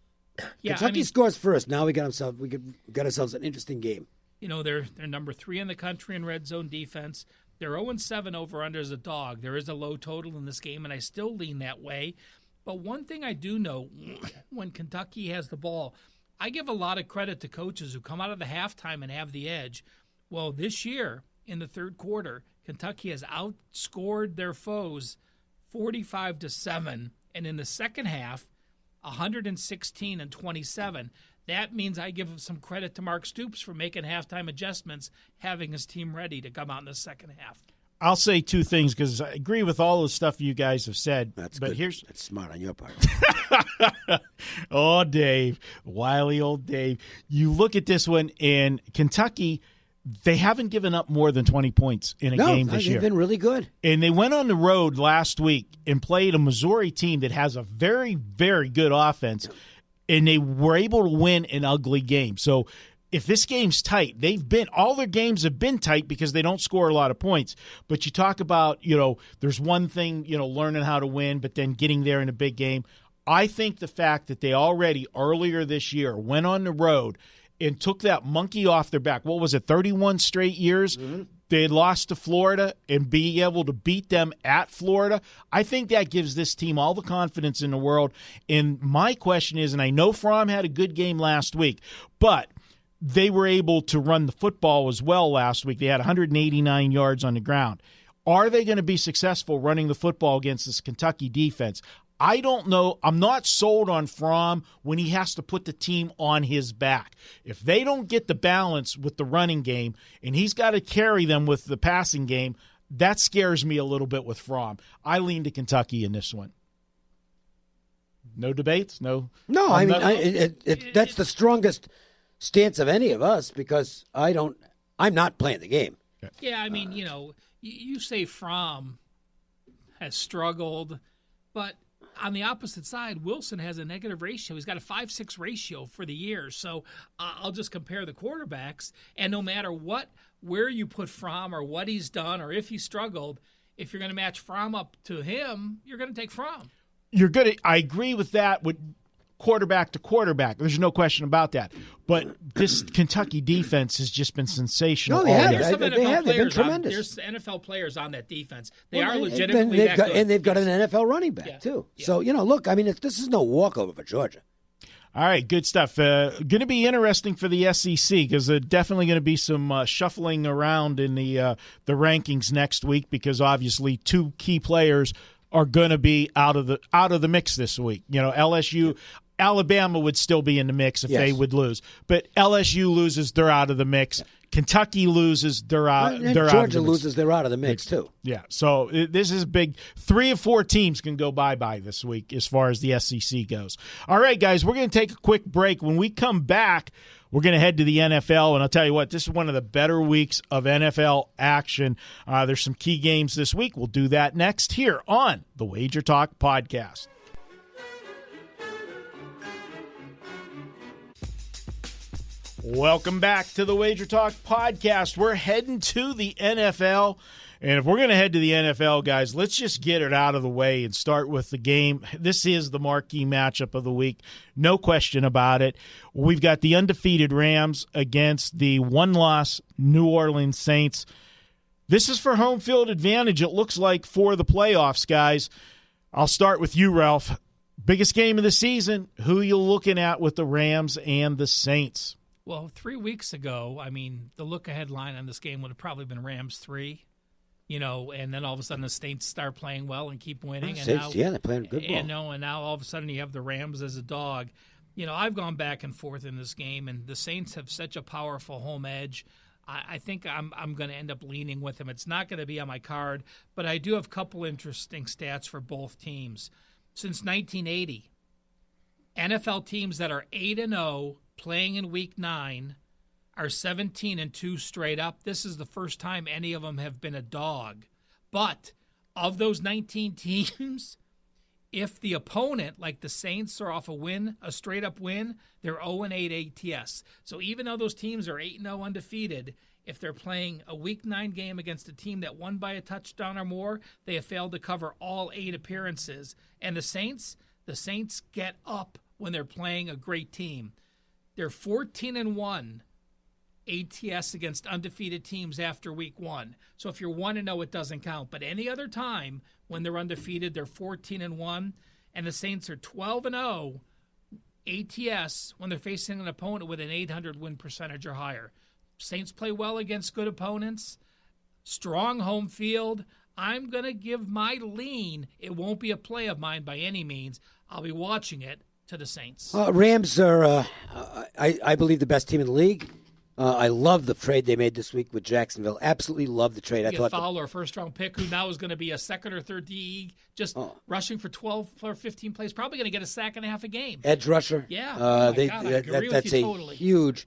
Yeah, Kentucky scores first. Now we got ourselves an interesting game. They're number 3 in the country in red zone defense. They're 0-7 over-under as a dog. There is a low total in this game, and I still lean that way. But one thing I do know, when Kentucky has the ball, I give a lot of credit to coaches who come out of the halftime and have the edge. Well, this year, in the third quarter, Kentucky has outscored their foes 45-7, and in the second half, 116-27. That means I give some credit to Mark Stoops for making halftime adjustments, having his team ready to come out in the second half. I'll say two things because I agree with all the stuff you guys have said. That's but good. Here's That's smart on your part. Oh, Dave, wily old Dave. You look at this one, and Kentucky, they haven't given up more than 20 points in a game this year. They've been really good. And they went on the road last week and played a Missouri team that has a very, very good offense, and they were able to win an ugly game. So if this game's tight, all their games have been tight because they don't score a lot of points. But you talk about, there's one thing, learning how to win, but then getting there in a big game. I think the fact that they already earlier this year went on the road and took that monkey off their back. What was it, 31 straight years? Mm-hmm. They had lost to Florida and being able to beat them at Florida. I think that gives this team all the confidence in the world. And my question is, and I know Fromm had a good game last week, but they were able to run the football as well last week. They had 189 yards on the ground. Are they going to be successful running the football against this Kentucky defense? I don't know. I'm not sold on Fromm when he has to put the team on his back. If they don't get the balance with the running game and he's got to carry them with the passing game, that scares me a little bit with Fromm. I lean to Kentucky in this one. No debates? No. I mean, that's the strongest stance of any of us because I'm not playing the game. Yeah, I mean, you say Fromm has struggled, but on the opposite side, Wilson has a negative ratio. He's got a 5.6 ratio for the year. So I'll just compare the quarterbacks, and no matter where you put Fromm or what he's done or if he struggled, if you're going to match Fromm up to him, you're going to take Fromm. I agree with that with quarterback to quarterback. There's no question about that. But this Kentucky defense has just been sensational. There's some NFL players tremendous. There's NFL players on that defense. They are legitimately that good. And they've got an NFL running back, too. Yeah. So, look, I mean, this is no walkover for Georgia. All right, good stuff. Going to be interesting for the SEC because there's definitely going to be some shuffling around in the rankings next week because obviously two key players are going to be out of the mix this week. LSU, Alabama would still be in the mix if they would lose, but LSU loses, they're out of the mix. Kentucky loses, they're out. And Georgia out of the loses, they're out of the mix too. Yeah, so this is big. 3 or 4 teams can go bye-bye this week as far as the SEC goes. All right, guys, we're going to take a quick break. When we come back, we're going to head to the NFL, and I'll tell you what, this is one of the better weeks of NFL action. There's some key games this week. We'll do that next here on the WagerTalk Podcast. Welcome back to the WagerTalk Podcast. We're heading to the NFL, and if we're going to head to the NFL, guys, let's just get it out of the way and start with the game. This is the marquee matchup of the week, no question about it. We've got the undefeated Rams against the one-loss New Orleans Saints. This is for home field advantage, it looks like, for the playoffs, guys. I'll start with you, Ralph. Biggest game of the season, who are you looking at with the Rams and the Saints? Well, 3 weeks ago, I mean, the look-ahead line on this game would have probably been Rams 3, and then all of a sudden the Saints start playing well and keep winning. Saints, they're playing good ball. And now all of a sudden you have the Rams as a dog. I've gone back and forth in this game, and the Saints have such a powerful home edge. I think I'm going to end up leaning with them. It's not going to be on my card, but I do have a couple interesting stats for both teams. Since 1980, NFL teams that are 8-0 playing in Week 9 are 17-2 straight up. This is the first time any of them have been a dog. But of those 19 teams, if the opponent, like the Saints, are off a straight-up win, they're 0-8 ATS. So even though those teams are 8-0 undefeated, if they're playing a Week 9 game against a team that won by a touchdown or more, they have failed to cover all 8 appearances. And the Saints get up when they're playing a great team. They're 14-1 ATS against undefeated teams after week 1. So if you're 1-0, it doesn't count. But any other time when they're undefeated, they're 14-1, and the Saints are 12-0 ATS when they're facing an opponent with an 800 win percentage or higher. Saints play well against good opponents. Strong home field. I'm going to give my lean. It won't be a play of mine by any means. I'll be watching it to the Saints. Rams are, I believe, the best team in the league. I love the trade they made this week with Jacksonville. Absolutely love the trade. I thought Fowler, a first-round pick, who now is going to be a second or third DE, just rushing for 12 or 15 plays, probably going to get a sack and a half a game. Edge rusher. Yeah. That's a totally. huge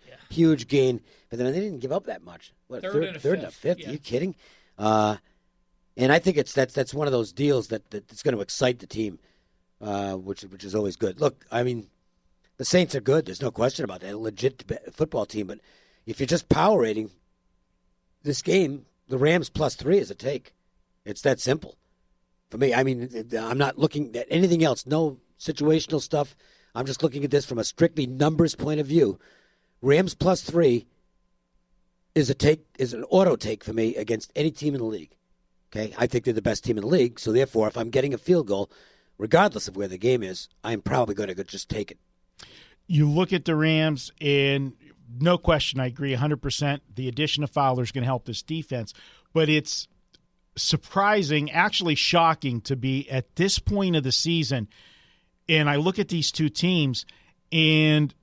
gain. But then they didn't give up that much. What, third and a fifth? Yeah. Are you kidding? And I think that's one of those deals that's going to excite the team, which is always good. Look, I mean, the Saints are good. There's no question about that. A legit football team, but if you're just power rating this game, the Rams +3 is a take. It's that simple for me. I mean, I'm not looking at anything else, no situational stuff. I'm just looking at this from a strictly numbers point of view. Rams +3 is an auto take for me against any team in the league. Okay, I think they're the best team in the league, so therefore, if I'm getting a field goal, regardless of where the game is, I'm probably going to just take it. You look at the Rams, and no question, I agree 100%. The addition of Fowler is going to help this defense. But it's surprising, actually shocking to be at this point of the season. And I look at these two teams, and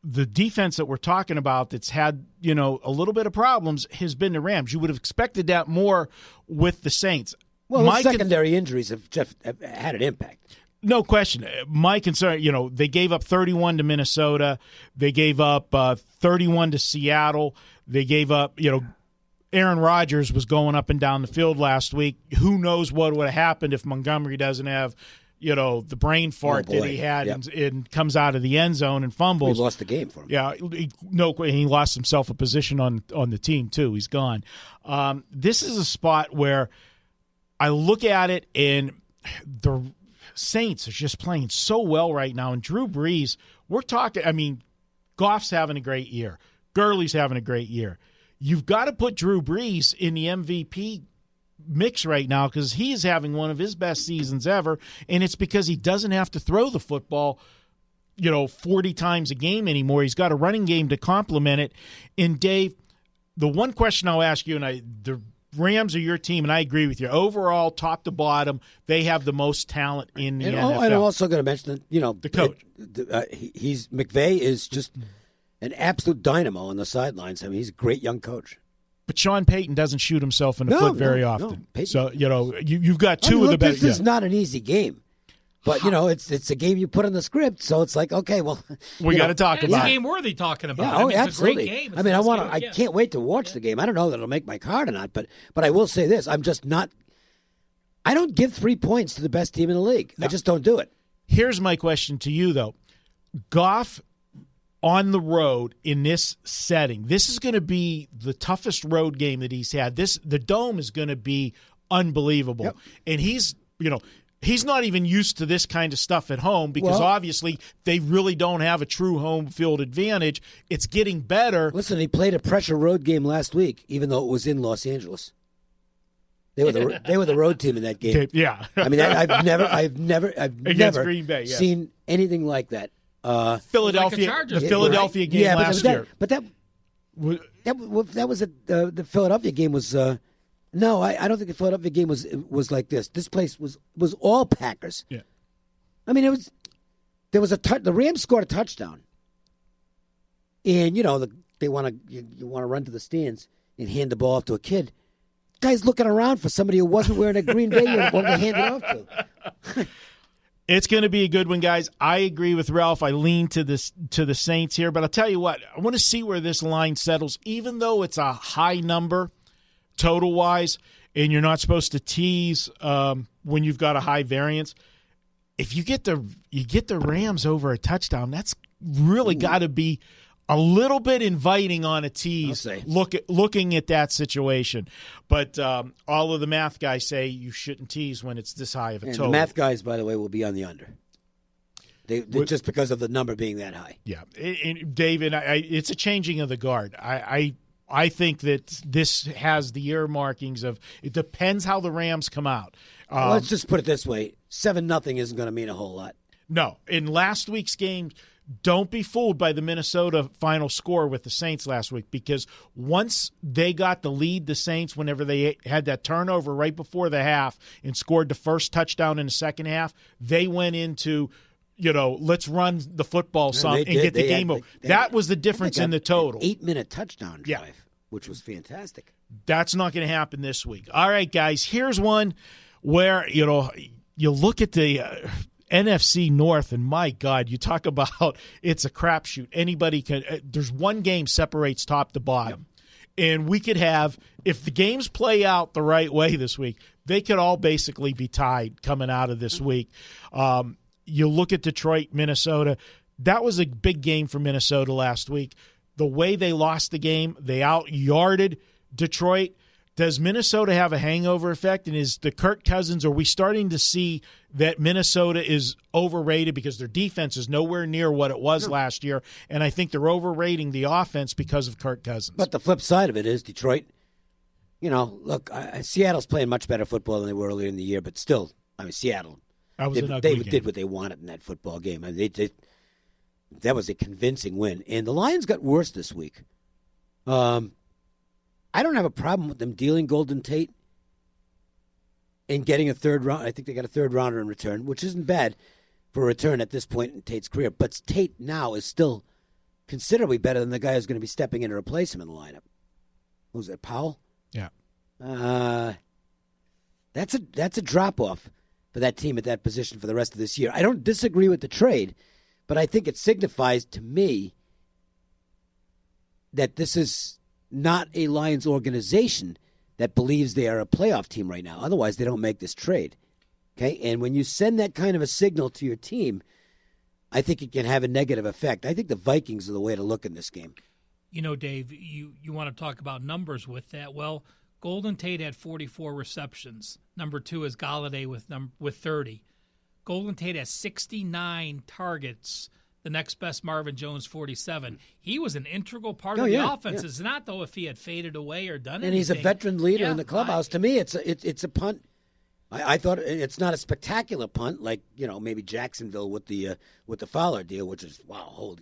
the defense that we're talking about that's had, a little bit of problems has been the Rams. You would have expected that more with the Saints. Well, the secondary injuries have had an impact. No question. My concern, they gave up 31 to Minnesota. They gave up 31 to Seattle. They gave up, Aaron Rodgers was going up and down the field last week. Who knows what would have happened if Montgomery doesn't have, the brain fart that he had and comes out of the end zone and fumbles. He lost the game for him. Yeah, he lost himself a position on the team too. He's gone. This is a spot where I look at it and the Saints are just playing so well right now. And Drew Brees, we're talking, Goff's having a great year. Gurley's having a great year. You've got to put Drew Brees in the MVP mix right now because he is having one of his best seasons ever, and it's because he doesn't have to throw the football 40 times a game anymore. He's got a running game to complement it. And Dave, the one question I'll ask you, and the Rams are your team, and I agree with you. Overall, top to bottom, they have the most talent in the NFL. And I'm also going to mention that, the coach. McVay is just an absolute dynamo on the sidelines. I mean, he's a great young coach. But Sean Payton doesn't shoot himself in the foot very often. No, so, you've got two of the best. This is not an easy game. But, it's a game you put on the script, so it's like, okay, well. We got to talk about it. It's a game worthy talking about. Yeah, absolutely. It's a great game. I can't wait to watch the game. I don't know that it'll make my card or not, but I will say this. I don't give 3 points to the best team in the league. No. I just don't do it. Here's my question to you, though. Goff on the road in this setting, this is going to be the toughest road game that he's had. The Dome is going to be unbelievable. Yep. And he's not even used to this kind of stuff at home because obviously they really don't have a true home field advantage. It's getting better. Listen, he played a pressure road game last week, even though it was in Los Angeles. They were the road team in that game. Yeah. I mean, I've never Green Bay, seen anything like that. Philadelphia, like the Philadelphia game last year. But that was the Philadelphia game was. No, I don't think the Philadelphia game was like this. This place was all Packers. Yeah. I mean, the Rams scored a touchdown, and they want to run to the stands and hand the ball off to a kid. Guy's looking around for somebody who wasn't wearing a Green Bay uniform to hand it off to. It's going to be a good one, guys. I agree with Ralph. I lean to the Saints here, but I'll tell you what. I want to see where this line settles, even though it's a high number total-wise, and you're not supposed to tease when you've got a high variance. If you get the Rams over a touchdown, that's really got to be a little bit inviting on a tease. Looking at that situation, but all of the math guys say you shouldn't tease when it's this high of a total. The math guys, by the way, will be on the under. They just because of the number being that high. Yeah, David, it's a changing of the guard. I I think that this has the earmarkings of it depends how the Rams come out. Let's just put it this way. 7-0 isn't going to mean a whole lot. No. In last week's game, don't be fooled by the Minnesota final score with the Saints last week, because once they got the lead, the Saints, whenever they had that turnover right before the half and scored the first touchdown in the second half, they went into, let's run the football and get the game over. That was the difference in the total. 8-minute touchdown drive, which was fantastic. That's not going to happen this week. All right, guys, here's one where, you look at the NFC North, and my God, you talk about it's a crapshoot. Anybody can. There's one game separates top to bottom, and we could have, if the games play out the right way this week, they could all basically be tied coming out of this week. You look at Detroit, Minnesota. That was a big game for Minnesota last week. The way they lost the game, they out-yarded Detroit. Does Minnesota have a hangover effect? And is the Kirk Cousins, are we starting to see that Minnesota is overrated because their defense is nowhere near what it was last year? And I think they're overrating the offense because of Kirk Cousins. But the flip side of it is Detroit, look, Seattle's playing much better football than they were earlier in the year, but still, Seattle, they did what they wanted in that football game. That was a convincing win. And the Lions got worse this week. I don't have a problem with them dealing Golden Tate and getting a third round. I think they got a third rounder in return, which isn't bad for a return at this point in Tate's career. But Tate now is still considerably better than the guy who's going to be stepping in to replace him in the lineup. Who's that, Powell? Yeah. That's a drop-off for that team at that position for the rest of this year. I don't disagree with the trade, but I think it signifies to me that this is not a Lions organization that believes they are a playoff team right now. Otherwise, they don't make this trade. Okay? And when you send that kind of a signal to your team, I think it can have a negative effect. I think the Vikings are the way to look in this game. Dave, you want to talk about numbers with that. Well, Golden Tate had 44 receptions. Number 2 is Galladay with 30. Golden Tate has 69 targets. The next best, Marvin Jones, 47. He was an integral part of the offense. Yeah. It's not, though, if he had faded away or done anything. And he's a veteran leader in the clubhouse. To me, it's a punt. I thought it's not a spectacular punt like maybe Jacksonville with the Fowler deal, which is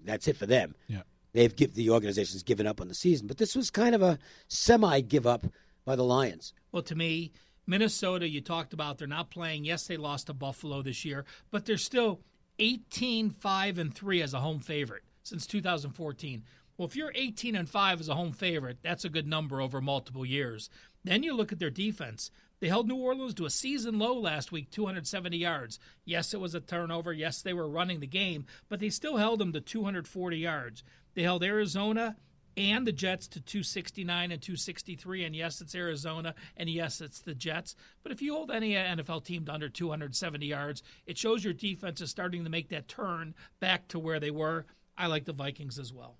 that's it for them. Yeah, the organization's given up on the season, but this was kind of a semi give up by the Lions. Well, to me, Minnesota, you talked about, they're not playing. Yes, they lost to Buffalo this year, but they're still 18-5-3 as a home favorite since 2014. Well, if you're 18-5 as a home favorite, that's a good number over multiple years. Then you look at their defense. They held New Orleans to a season low last week, 270 yards. Yes, it was a turnover. Yes, they were running the game, but they still held them to 240 yards. They held Arizona and the Jets to 269 and 263, and yes, it's Arizona, and yes, it's the Jets. But if you hold any NFL team to under 270 yards, it shows your defense is starting to make that turn back to where they were. I like the Vikings as well.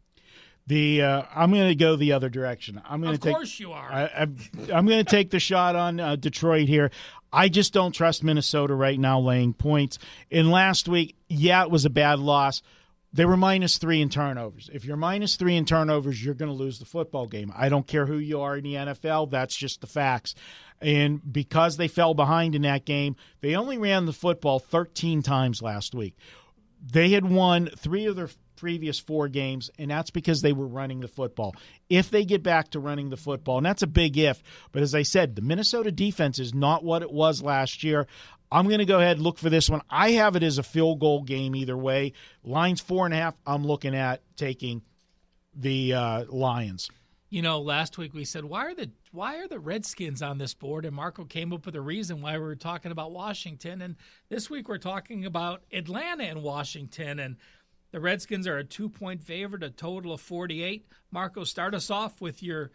I'm going to go the other direction. Of course you are. I'm going to take the shot on Detroit here. I just don't trust Minnesota right now laying points. And last week, it was a bad loss. They were -3 in turnovers. If you're -3 in turnovers, you're going to lose the football game. I don't care who you are in the NFL. That's just the facts. And because they fell behind in that game, they only ran the football 13 times last week. They had won 3 of their previous 4 games, and that's because they were running the football. If they get back to running the football, and that's a big if, but as I said, the Minnesota defense is not what it was last year. I'm going to go ahead and look for this one. I have it as a field goal game either way. Lions 4.5, I'm looking at taking the Lions. Last week we said, why are the Redskins on this board? And Marco came up with a reason why we were talking about Washington. And this week we're talking about Atlanta and Washington. And the Redskins are a 2-point favorite, a total of 48. Marco, start us off with you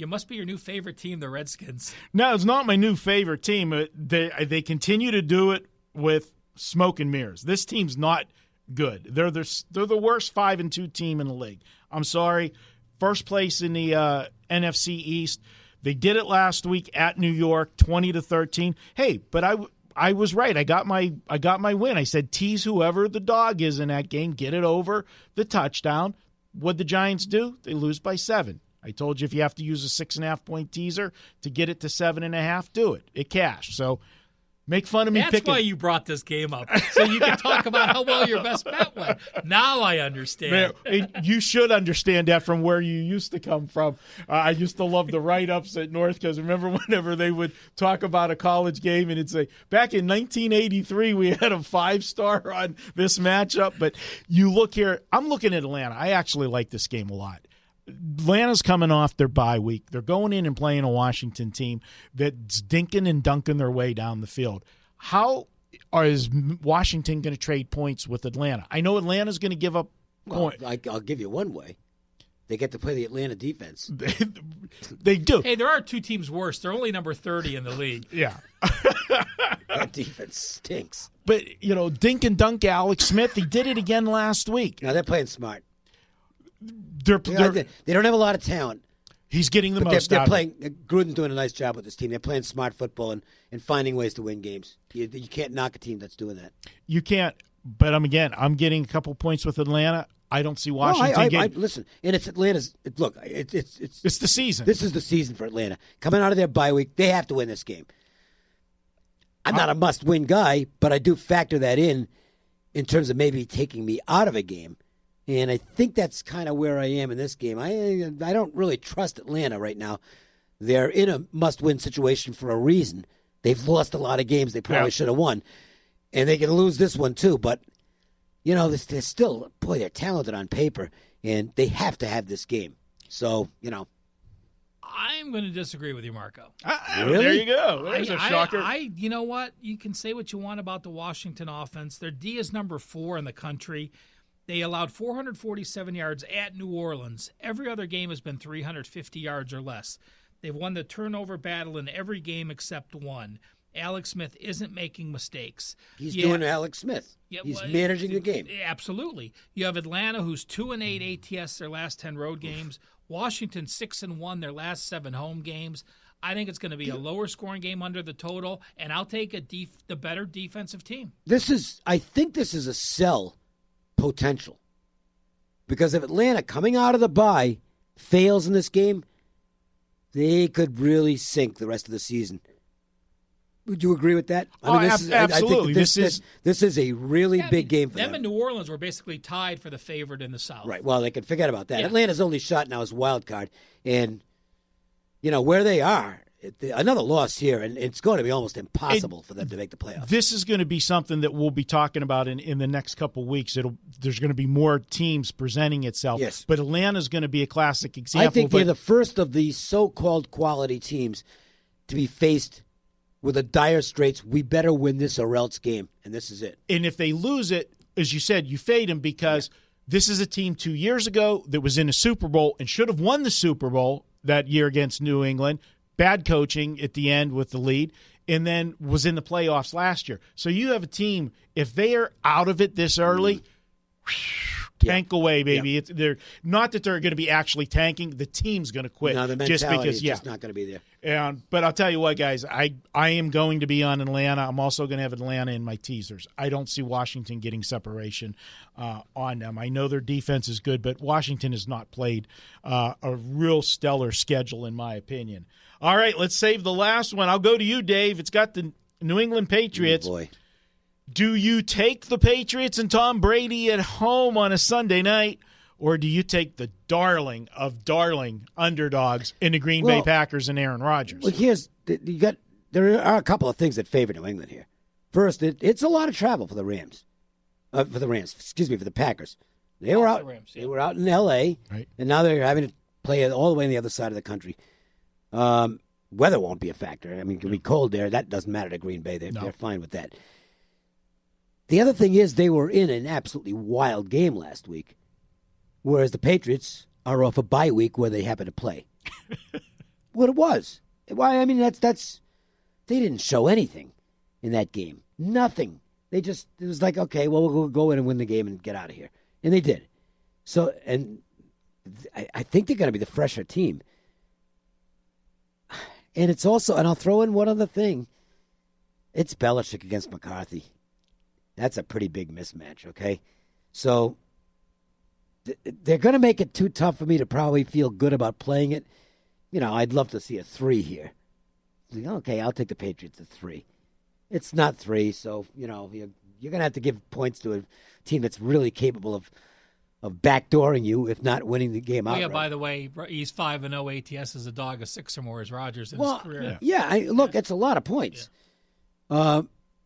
must be your new favorite team, the Redskins. No, it's not my new favorite team. They continue to do it with smoke and mirrors. This team's not good. They're the worst 5-2 team in the league. I'm sorry. First place in the NFC East. They did it last week at New York, 20-13. Hey, but I was right. I got my win. I said tease whoever the dog is in that game, get it over the touchdown. What'd the Giants do? They lose by 7. I told you if you have to use a 6.5-point teaser to get it to 7.5, do it. It cashed. So make fun of me. That's why you brought this game up, so you can talk about how well your best bet went. Now I understand. Man, you should understand that from where you used to come from. I used to love the write-ups at North because remember whenever they would talk about a college game and it'd say, back in 1983 we had a 5-star on this matchup. But you look here, I'm looking at Atlanta. I actually like this game a lot. Atlanta's coming off their bye week. They're going in and playing a Washington team that's dinking and dunking their way down the field. How is Washington going to trade points with Atlanta? I know Atlanta's going to give up points. I'll give you one way. They get to play the Atlanta defense. They do. Hey, there are two teams worse. They're only number 30 in the league. Yeah. That defense stinks. But, dink and dunk Alex Smith, he did it again last week. No, they're playing smart. They don't have a lot of talent. He's getting the most they're out playing. Gruden's doing a nice job with this team. They're playing smart football and finding ways to win games. You can't knock a team that's doing that. You can't. But I'm getting a couple points with Atlanta. I don't see Washington listen, and it's Atlanta's. Look, it's the season. This is the season for Atlanta. Coming out of their bye week, they have to win this game. I'm not a must-win guy, but I do factor that in terms of maybe taking me out of a game. And I think that's kind of where I am in this game. I don't really trust Atlanta right now. They're in a must-win situation for a reason. They've lost a lot of games they probably should have won. And they can lose this one too. But, they're still, they're talented on paper. And they have to have this game. So, I'm going to disagree with you, Marco. Really? There you go. There's a shocker. You know what? You can say what you want about the Washington offense. Their D is number 4 in the country. They allowed 447 yards at New Orleans. Every other game has been 350 yards or less. They've won the turnover battle in every game except one. Alex Smith isn't making mistakes. He's doing Alex Smith. He's managing the game. Absolutely. You have Atlanta, who's 2-8 ATS their last 10 road games. Washington 6-1 their last 7 home games. I think it's going to be a lower scoring game under the total, and I'll take the better defensive team. I think this is a sell potential. Because if Atlanta, coming out of the bye, fails in this game, they could really sink the rest of the season. Would you agree with that? Absolutely. I think this is a really big game for them. Them and New Orleans were basically tied for the favorite in the South. Right. Well, they can forget about that. Yeah. Atlanta's only shot now is wild card. And, where they are, another loss here, and it's going to be almost impossible for them to make the playoffs. This is going to be something that we'll be talking about in the next couple of weeks. There's going to be more teams presenting itself. Yes. But Atlanta's going to be a classic example. I think they're the first of these so-called quality teams to be faced with a dire straits. We better win this or else game, and this is it. And if they lose it, as you said, you fade them because this is a team 2 years ago that was in a Super Bowl and should have won the Super Bowl that year against New England. Bad coaching at the end with the lead, and then was in the playoffs last year. So you have a team, if they are out of it this early, tank away, baby. Yeah. They're not that they're going to be actually tanking. The team's going to quit. No, the mentality is just not going to be there. But I'll tell you what, guys, I am going to be on Atlanta. I'm also going to have Atlanta in my teasers. I don't see Washington getting separation on them. I know their defense is good, but Washington has not played a real stellar schedule, in my opinion. All right, let's save the last one. I'll go to you, Dave. It's got the New England Patriots. Oh, boy. Do you take the Patriots and Tom Brady at home on a Sunday night, or do you take the darling of darling underdogs in the Green Bay Packers and Aaron Rodgers? Well, there are a couple of things that favor New England here. First, it's a lot of travel for the Rams. For the Packers. They were out. They were out in L.A. Right. And now they're having to play all the way on the other side of the country. Weather won't be a factor. I mean, it can be cold there. That doesn't matter to Green Bay. They're fine with that. The other thing is they were in an absolutely wild game last week, whereas the Patriots are off a bye week where they happen to play. What it was. Why? I mean, that's they didn't show anything in that game. Nothing. It was like, okay, well, we'll go in and win the game and get out of here. And they did. So, and I think they're going to be the fresher team. And it's also, and I'll throw in one other thing. It's Belichick against McCarthy. That's a pretty big mismatch, okay? So they're going to make it too tough for me to probably feel good about playing it. I'd love to see a 3 here. Okay, I'll take the Patriots at 3. It's not 3, so, you're going to have to give points to a team that's really capable of backdooring you, if not winning the game outright. Yeah, by the way, he's 5-0 ATS as a dog of 6 or more as Rodgers in his career. Look, it's a lot of points. Yeah.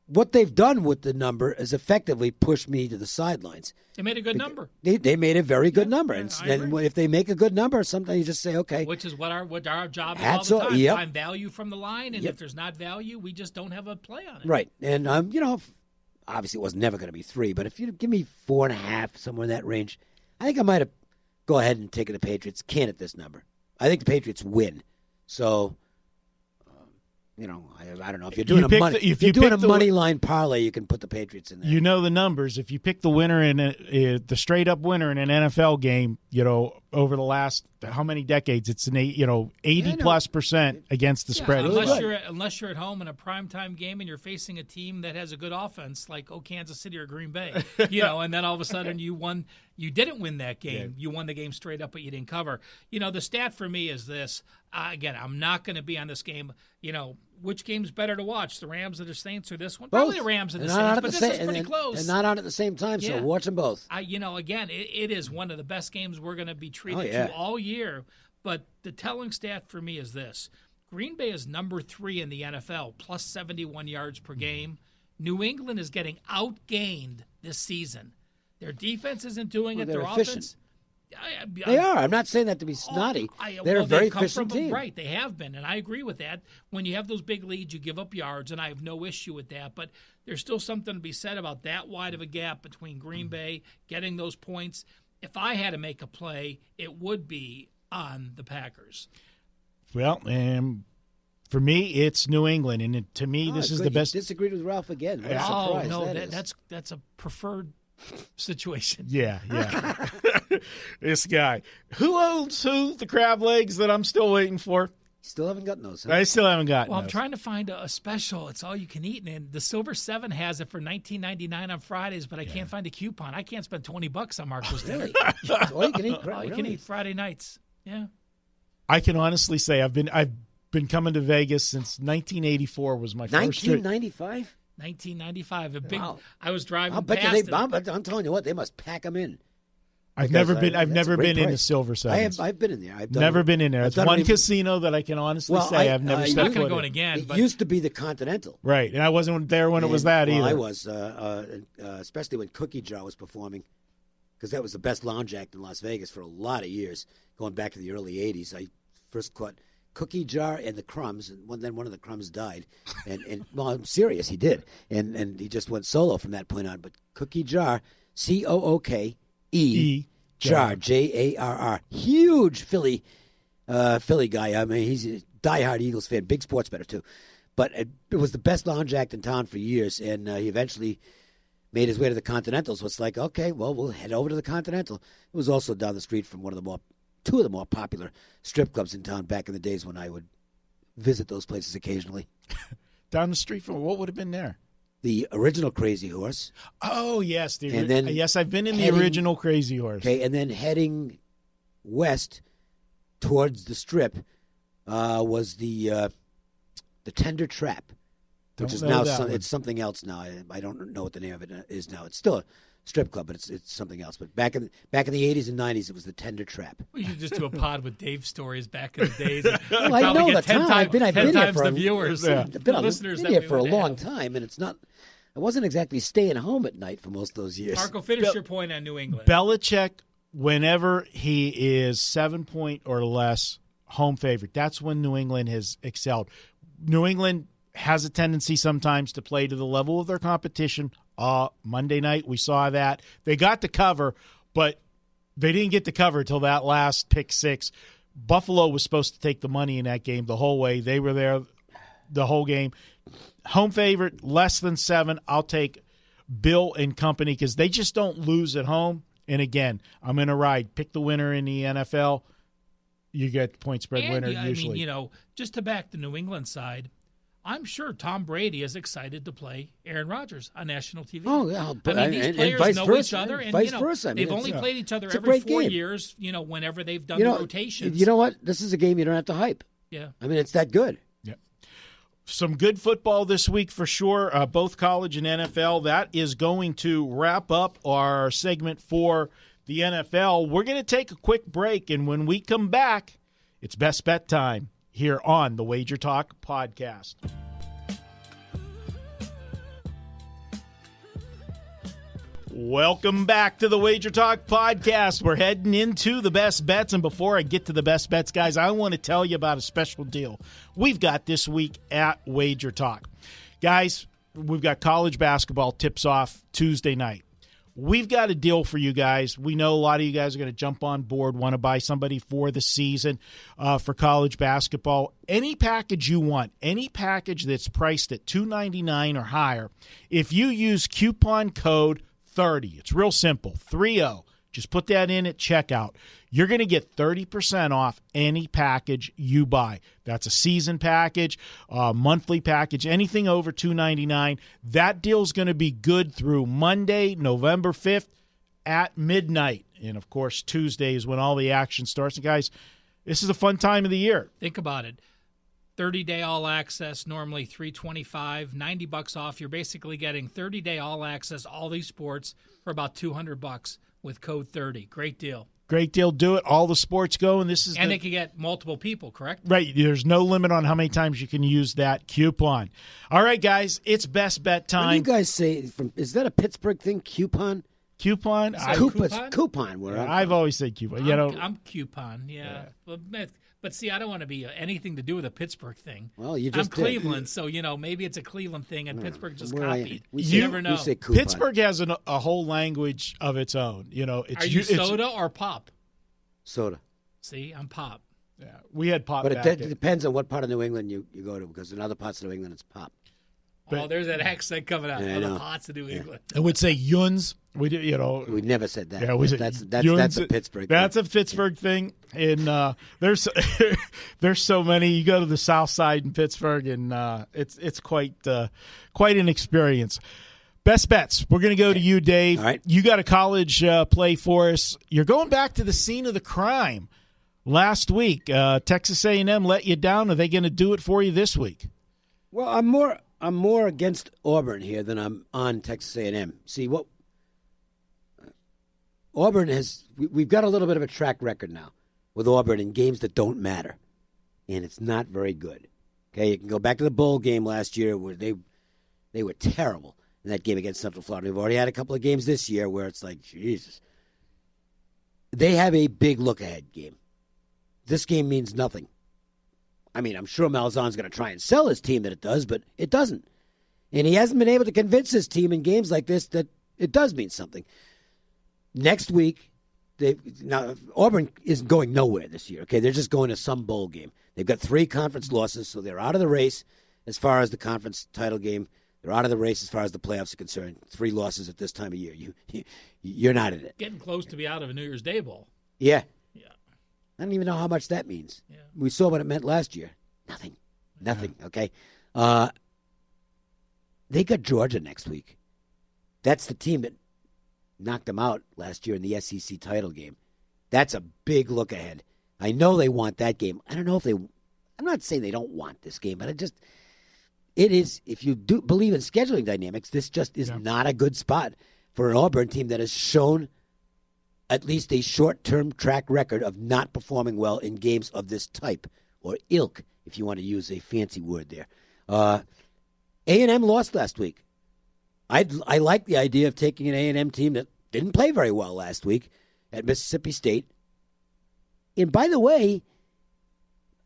What they've done with the number is effectively pushed me to the sidelines. They made a good number. They made a very good number. And if they make a good number, sometimes you just say, okay. Which is what our job is all the time. Yep. Find value from the line, and if there's not value, we just don't have a play on it. Right. And, obviously it was never going to be 3, but if you give me 4.5, somewhere in that range, I think I might have go ahead and taken the Patriots. Can't at this number. I think the Patriots win. So, I don't know. If you're doing a money line parlay, you can put the Patriots in there. You know the numbers. If you pick the winner in the straight up winner in an NFL game, over the last how many decades, it's an 80+% against the spread. Unless you're at home in a primetime game and you're facing a team that has a good offense like Kansas City or Green Bay, and then all of a sudden you didn't win that game. You won the game straight up, but you didn't cover. The stat for me is this. Again, I'm not going to be on this game. Which game's better to watch, the Rams or the Saints or this one? Both. Probably the Rams or the Saints, but this is pretty close. And not on at the same time, so watch them both. Again, it is one of the best games we're going to be treated to all year. But the telling stat for me is this. Green Bay is number 3 in the NFL, plus 71 yards per game. New England is getting outgained this season. Their defense isn't doing it. Their offense. They are. I'm not saying that to be snotty. They're a very efficient team. Right, they have been, and I agree with that. When you have those big leads, you give up yards, and I have no issue with that. But there's still something to be said about that wide of a gap between Green Bay getting those points. If I had to make a play, it would be on the Packers. Well, for me, it's New England, and to me, this is the best. You disagreed with Ralph again. What a surprise no, that's a preferred situation. Yeah. This guy. Who owns who? The crab legs that I'm still waiting for. Still haven't gotten those. Huh? I still haven't gotten those. I'm trying to find a special. It's all you can eat. And the Silver 7 has it for $19.99 on Fridays, but I can't find a coupon. I can't spend $20 on Marco's Deli. All you can eat. All you can eat Friday nights. Yeah. I can honestly say I've been coming to Vegas since 1984 was my first trip. 1995? 1995. A big. Wow. I was driving I'm telling you what, they must pack them in. I've never been in the Silver Sevens. I've been in there. I've never been in there. It's one casino that I can honestly say I've never stepped foot in. Going again. It used to be the Continental. Right, and I wasn't there when it was that either. I was, especially when Cookie Jar was performing, because that was the best lounge act in Las Vegas for a lot of years, going back to the early 80s. I first caught Cookie Jar and the Crumbs, and then one of the Crumbs died. And well, I'm serious, he did. And he just went solo from that point on. But Cookie Jar, Cooke, Jar, Jarr, huge Philly guy. I mean, he's a diehard Eagles fan, big sports bettor too. But it was the best lounge act in town for years, and he eventually made his way to the Continental. So it's like, okay, well, we'll head over to the Continental. It was also down the street from two of the more popular strip clubs in town back in the days when I would visit those places occasionally. Down the street from what would have been there? The original Crazy Horse. Oh, yes. Yes, I've been in the original Crazy Horse. Okay, and then heading west towards the Strip was the Tender Trap, which is now it's something else now. I don't know what the name of it is now. It's still a strip club, but it's something else. But back in the 80s and 90s, it was the Tender Trap. We should just do a pod with Dave stories back in the days. Well, I know the time. I've been here for the viewers, listeners. Been here for a long time, and it's not. I wasn't exactly staying home at night for most of those years. Marco, finish your point on New England. Belichick, whenever he is 7-point or less home favorite, that's when New England has excelled. New England has a tendency sometimes to play to the level of their competition. Monday night, we saw that. They got the cover, but they didn't get the cover until that last pick six. Buffalo was supposed to take the money in that game the whole way. They were there the whole game. Home favorite, less than 7. I'll take Bill and company because they just don't lose at home. And again, I'm in a ride. Pick the winner in the NFL. You get point spread winner usually. I mean, just to back the New England side, I'm sure Tom Brady is excited to play Aaron Rodgers on national TV. Oh, yeah. I mean, these players know each other, and vice versa. I mean, they've only played each other it's a every great 4 game. years. Whenever they've done the rotations. You know what? This is a game you don't have to hype. Yeah. I mean, it's that good. Yeah. Some good football this week for sure, both college and NFL. That is going to wrap up our segment for the NFL. We're going to take a quick break, and when we come back, it's Best Bet time here on the WagerTalk Podcast. Welcome back to the WagerTalk Podcast. We're heading into the best bets, and before I get to the best bets, guys, I want to tell you about a special deal we've got this week at WagerTalk. Guys, we've got college basketball tips off Tuesday night. We've got a deal for you guys. We know a lot of you guys are going to jump on board, want to buy somebody for the season for college basketball. Any package you want, any package that's priced at $2.99 or higher, if you use coupon code 30, it's real simple, 30. Just put that in at checkout. You're going to get 30% off any package you buy. That's a season package, monthly package, anything over $2.99. That deal's going to be good through Monday, November 5th at midnight. And, of course, Tuesday is when all the action starts. And, guys, this is a fun time of the year. Think about it. 30-day all access, normally $325, $90 off. You're basically getting 30-day all access, all these sports for about $200 with code 30. Great deal. Great deal. Do it. All the sports go, and this is they can get multiple people, correct? Right. There's no limit on how many times you can use that coupon. All right, guys, it's best bet time. What do you guys say? Is that a Pittsburgh thing? Coupon? Coupon? Coupon. Where I've always said coupon. I'm coupon. Yeah. But see, I don't want to be anything to do with a Pittsburgh thing. Well, you just I'm Cleveland, so maybe it's a Cleveland thing, and Pittsburgh just copied. You never know. Pittsburgh has a whole language of its own. Are you soda or pop? Soda. See, I'm pop. Yeah, we had pop. But it depends on what part of New England you go to, because in other parts of New England it's pop. There's that accent coming out. Other parts of New England. I would say Yuns. We never said that. Yeah, that's a Pittsburgh. That's a Pittsburgh thing. And there's so many. You go to the South Side in Pittsburgh, and it's quite an experience. Best bets. We're going to go to you, Dave. All right. You got a college play for us. You're going back to the scene of the crime last week. Texas A&M let you down. Are they going to do it for you this week? Well, I'm more against Auburn here than I'm on Texas A&M. See, what Auburn has, we've got a little bit of a track record now with Auburn in games that don't matter, and it's not very good. Okay, you can go back to the bowl game last year where they were terrible in that game against Central Florida. We've already had a couple of games this year where it's like, Jesus. They have a big look-ahead game. This game means nothing. I mean, I'm sure Malzahn's going to try and sell his team that it does, but it doesn't. And he hasn't been able to convince his team in games like this that it does mean something. Next week, Auburn isn't going nowhere this year, okay? They're just going to some bowl game. They've got 3 conference losses, so they're out of the race as far as the conference title game. They're out of the race as far as the playoffs are concerned. 3 losses at this time of year. You're not in it. Getting close to be out of a New Year's Day bowl. Yeah. I don't even know how much that means. Yeah. We saw what it meant last year. Nothing. Okay? They got Georgia next week. That's the team that knocked them out last year in the SEC title game. That's a big look ahead. I know they want that game. I don't know if I'm not saying they don't want this game, but it is, if you do believe in scheduling dynamics, this just is not a good spot for an Auburn team that has shown at least a short-term track record of not performing well in games of this type, or ilk, if you want to use a fancy word there. A&M lost last week. I like the idea of taking an A&M team that didn't play very well last week at Mississippi State. And by the way,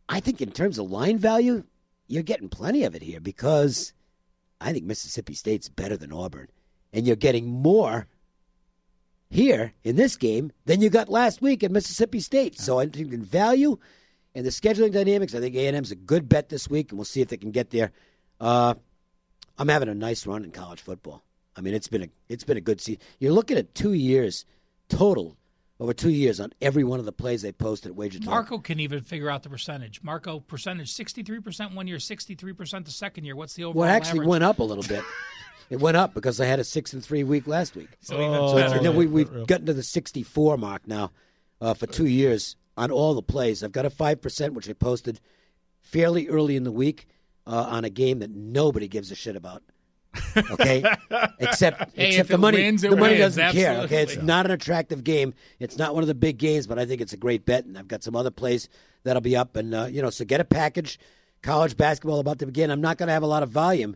I think in terms of line value, you're getting plenty of it here because I think Mississippi State's better than Auburn. And you're getting more here in this game than you got last week at Mississippi State. So I think in value and the scheduling dynamics, I think A&M's a good bet this week, and we'll see if they can get there. I'm having a nice run in college football. I mean, it's been a good season. You're looking at 2 years total over 2 years on every one of the plays they posted at WagerTalk. Marco can even figure out the percentage. Marco, percentage 63% 1 year, 63% the second year. What's the overall Well, it actually average? went up a little bit. It went up because I had a 6-3 week last week. So even And then we've gotten to the 64 mark now for 2 years on all the plays. I've got a 5%, which I posted fairly early in the week on a game that nobody gives a shit about. Okay, except the money. Wins, the money doesn't absolutely. care. Okay, it's not an attractive game. It's not one of the big games, but I think it's a great bet, and I've got some other plays that'll be up. And so get a package. College basketball about to begin. I'm not going to have a lot of volume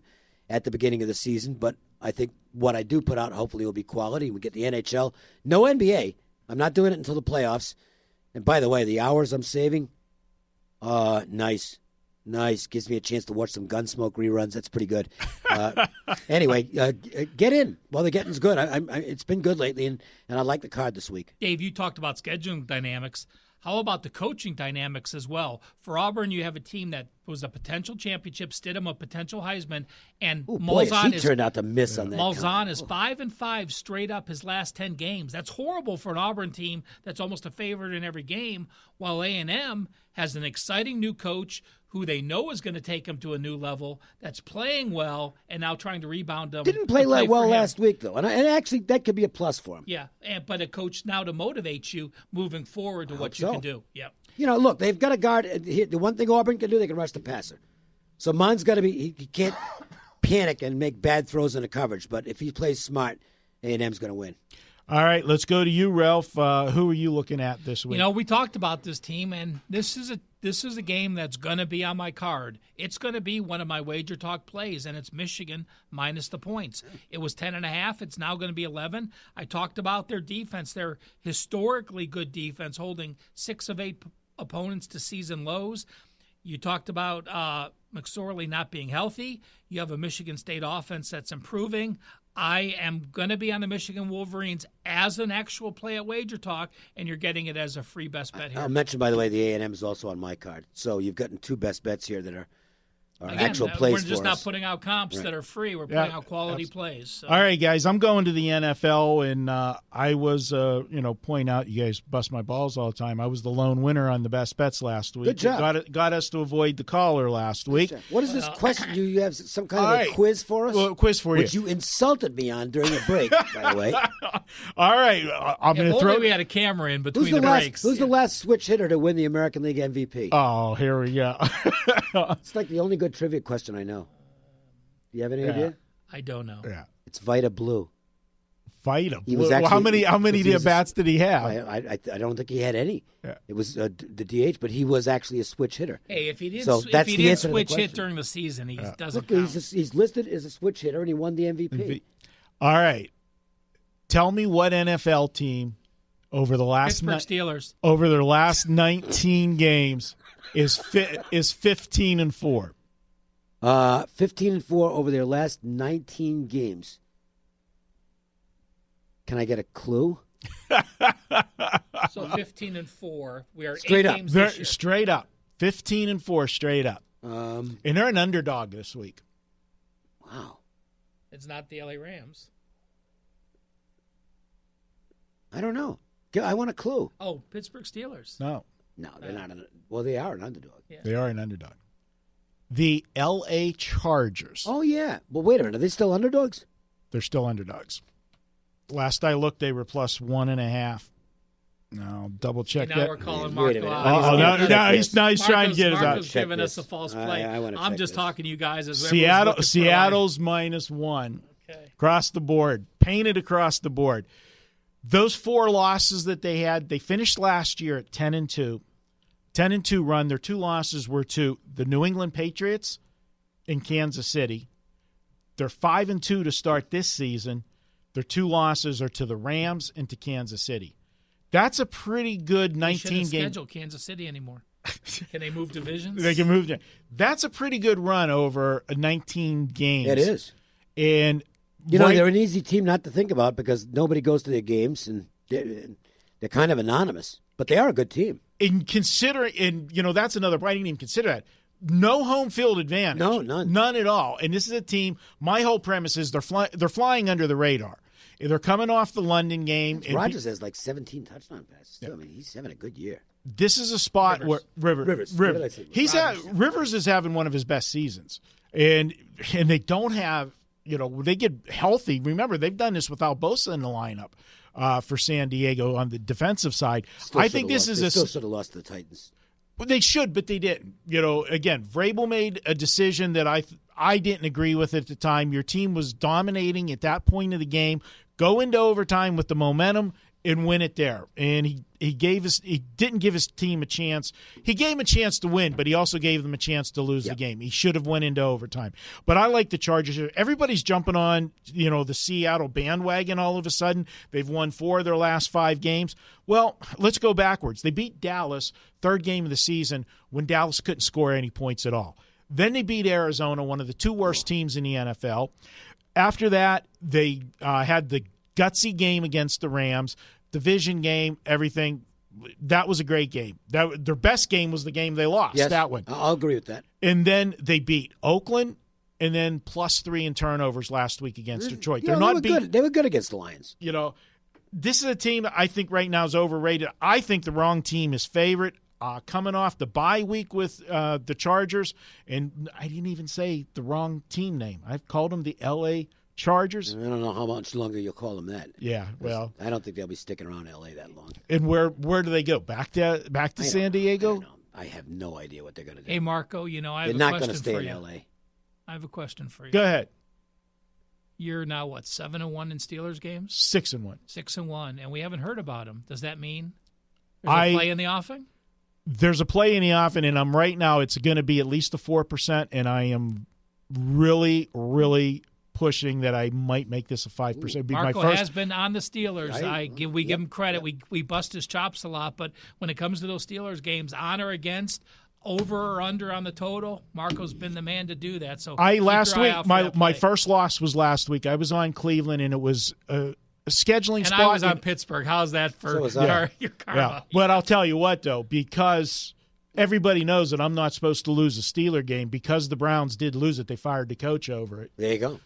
at the beginning of the season, but I think what I do put out hopefully will be quality. We get the NHL. No NBA. I'm not doing it until the playoffs. And by the way, the hours I'm saving, nice. Gives me a chance to watch some Gunsmoke reruns. That's pretty good. Anyway, get in while the getting's good. It's been good lately, and I like the card this week. Dave, you talked about scheduling dynamics. How about the coaching dynamics as well? For Auburn, you have a team that was a potential championship, Stidham a potential Heisman, and Malzahn turned out to miss on that. Malzahn is 5-5 straight up his last 10 games. That's horrible for an Auburn team that's almost a favorite in every game, while A&M has an exciting new coach who they know is going to take him to a new level, that's playing well, and now trying to rebound them. Didn't play well last week, though. And actually, that could be a plus for him. Yeah, but a coach now to motivate you moving forward to what you can do. Yep. Look, they've got a guard. The one thing Auburn can do, they can rush the passer. So Mon's got to be, he can't panic and make bad throws in the coverage. But if he plays smart, A&M's going to win. All right, let's go to you, Ralph. Who are you looking at this week? We talked about this team, and this is a game that's going to be on my card. It's going to be one of my WagerTalk plays, and it's Michigan minus the points. It was 10.5. It's now going to be 11. I talked about their defense, their historically good defense, holding 6 of 8 opponents to season lows. You talked about McSorley not being healthy. You have a Michigan State offense that's improving. I am going to be on the Michigan Wolverines as an actual play at WagerTalk, and you're getting it as a free best bet here. I'll mention, by the way, the A&M is also on my card. So you've gotten 2 best bets here that are actual plays for us. We're just not putting out comps that are free. We're putting out quality plays. So. All right, guys, I'm going to the NFL, and I was, point out, you guys bust my balls all the time. I was the lone winner on the best bets last week. Good job. Got us to avoid the caller last week. What is this question? You have some kind of a quiz for us? Well, quiz for you. Which you insulted me on during the break, by the way. All right, I'm going to throw. We had a camera in between the breaks. Who's the last switch hitter to win the American League MVP? Oh, here we go. It's like the only good trivia question I know. Do you have any idea? I don't know. Yeah, it's Vita Blue. Vita Blue. Well, how many bats did he have? I don't think he had any. Yeah. It was the DH, but he was actually a switch hitter. Hey, if he didn't, switch hit during the season, he doesn't count. He's listed as a switch hitter, and he won the MVP. All right. Tell me what NFL team over the last Steelers over their last 19 games is 15-4. 15-4 over their last 19 games. Can I get a clue? So 15-4. We are straight 8 up. games this year. Straight up. 15-4 straight up. And they're an underdog this week. Wow. It's not the LA Rams. I don't know. I want a clue. Oh, Pittsburgh Steelers. No, they're not. Well, they are an underdog. Yeah. They are an underdog. The LA Chargers. Oh, yeah. Well, wait a minute. Are they still underdogs? They're still underdogs. Last I looked, they were plus 1.5. No, double check that. Now we're calling Marco out. No, he's trying to get us out. Marco's giving us a false play. I'm just talking to you guys as Seattle's -1. Okay. Across the board. Painted across the board. Those 4 losses that they had, they finished last year at 10-2. 10-2 run. Their 2 losses were to the New England Patriots and Kansas City. They're 5-2 to start this season. Their 2 losses are to the Rams and to Kansas City. That's a pretty good 19 game. They shouldn't schedule Kansas City anymore. Can they move divisions? They can move. That's a pretty good run over 19 games. It is. And they're an easy team not to think about because nobody goes to their games and they're kind of anonymous. But they are a good team. That's another. I didn't even consider that. No home field advantage. No, none. None at all. And this is a team. My whole premise is they're flying under the radar. They're coming off the London game. Rodgers has like 17 touchdown passes. Too. I mean, he's having a good year. This is a spot where Rivers. Rivers is having one of his best seasons, and they don't have, they get healthy. Remember, they've done this without Bosa in the lineup for San Diego on the defensive side. Still should have lost to the Titans. Well, they should, but they didn't. Again, Vrabel made a decision that I didn't agree with at the time. Your team was dominating at that point of the game. Go into overtime with the momentum and win it there. And he didn't give his team a chance. He gave him a chance to win, but he also gave them a chance to lose the game. He should have went into overtime. But I like the Chargers. Everybody's jumping on, the Seattle bandwagon all of a sudden. They've won 4 of their last 5 games. Well, let's go backwards. They beat Dallas, 3rd game of the season, when Dallas couldn't score any points at all. Then they beat Arizona, one of the 2 worst teams in the NFL. After that, they had the gutsy game against the Rams, division game, everything. That was a great game. Their best game was the game they lost, that one. I'll agree with that. And then they beat Oakland, and then +3 in turnovers last week against Detroit. They were good against the Lions. This is a team that I think right now is overrated. I think the wrong team is favorite. Coming off the bye week with the Chargers, and I didn't even say the wrong team name. I've called them the L.A. Chargers. I don't know how much longer you'll call them that. Yeah, well, I don't think they'll be sticking around L.A. that long. And where do they go? Back to San Diego? I have no idea what they're going to do. Hey, Marco, I have a question for you. They're not going to stay in L.A. I have a question for you. Go ahead. You're now, 7-1 in Steelers games? 6-1. 6-1, and we haven't heard about him. Does that mean there's a play in the offing? There's a play in the offing, and I'm right now it's going to be at least a 4%, and I am really, really pushing that I might make this a 5%. Marco has been on the Steelers. We give him credit. We bust his chops a lot, but when it comes to those Steelers games, on or against, over or under on the total, Marco's been the man to do that. So last week, my first loss was last week. I was on Cleveland, and it was a scheduling spot. And I was on Pittsburgh. How's that for your karma? Yeah. But I'll tell you what, though, because everybody knows that I'm not supposed to lose a Steeler game, because the Browns did lose it, they fired the coach over it. There you go.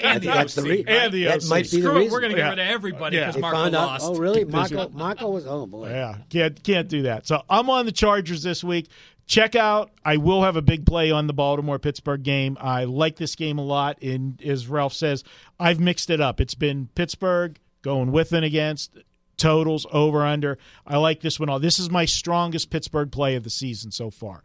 And the OC. That might be the reason. We're going to get rid of everybody because Marco lost. Oh, really? Marco was, oh, boy. Yeah, can't do that. So I'm on the Chargers this week. Check out, I will have a big play on the Baltimore-Pittsburgh game. I like this game a lot, and as Ralph says, I've mixed it up. It's been Pittsburgh going with and against, totals, over, under. I like this one all. This is my strongest Pittsburgh play of the season so far.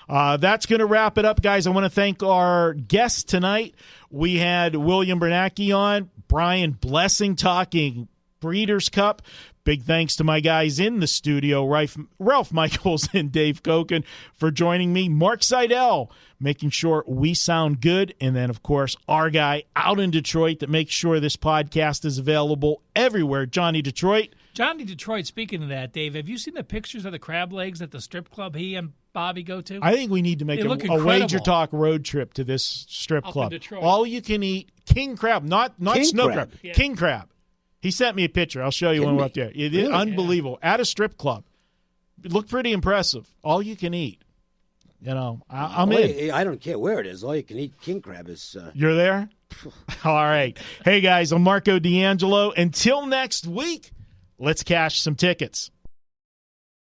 That's going to wrap it up, guys. I want to thank our guests tonight. We had William Bernanke on, Brian Blessing talking Breeders' Cup. Big thanks to my guys in the studio, Ralph Michaels and Dave Cokin, for joining me. Mark Seidel, making sure we sound good. And then, of course, our guy out in Detroit that makes sure this podcast is available everywhere, Johnny Detroit. Johnny Detroit, speaking of that, Dave, have you seen the pictures of the crab legs at the strip club he and Bobby go to? I think we need to make a WagerTalk road trip to this strip club. All you can eat king crab, not snow crab. Yeah. King crab. He sent me a picture. I'll show you when we're up there. It is unbelievable. Yeah. At a strip club. It looked pretty impressive. All you can eat. I'm in. I don't care where it is. All you can eat king crab is... You're there? All right. Hey, guys, I'm Marco D'Angelo. Until next week, let's cash some tickets.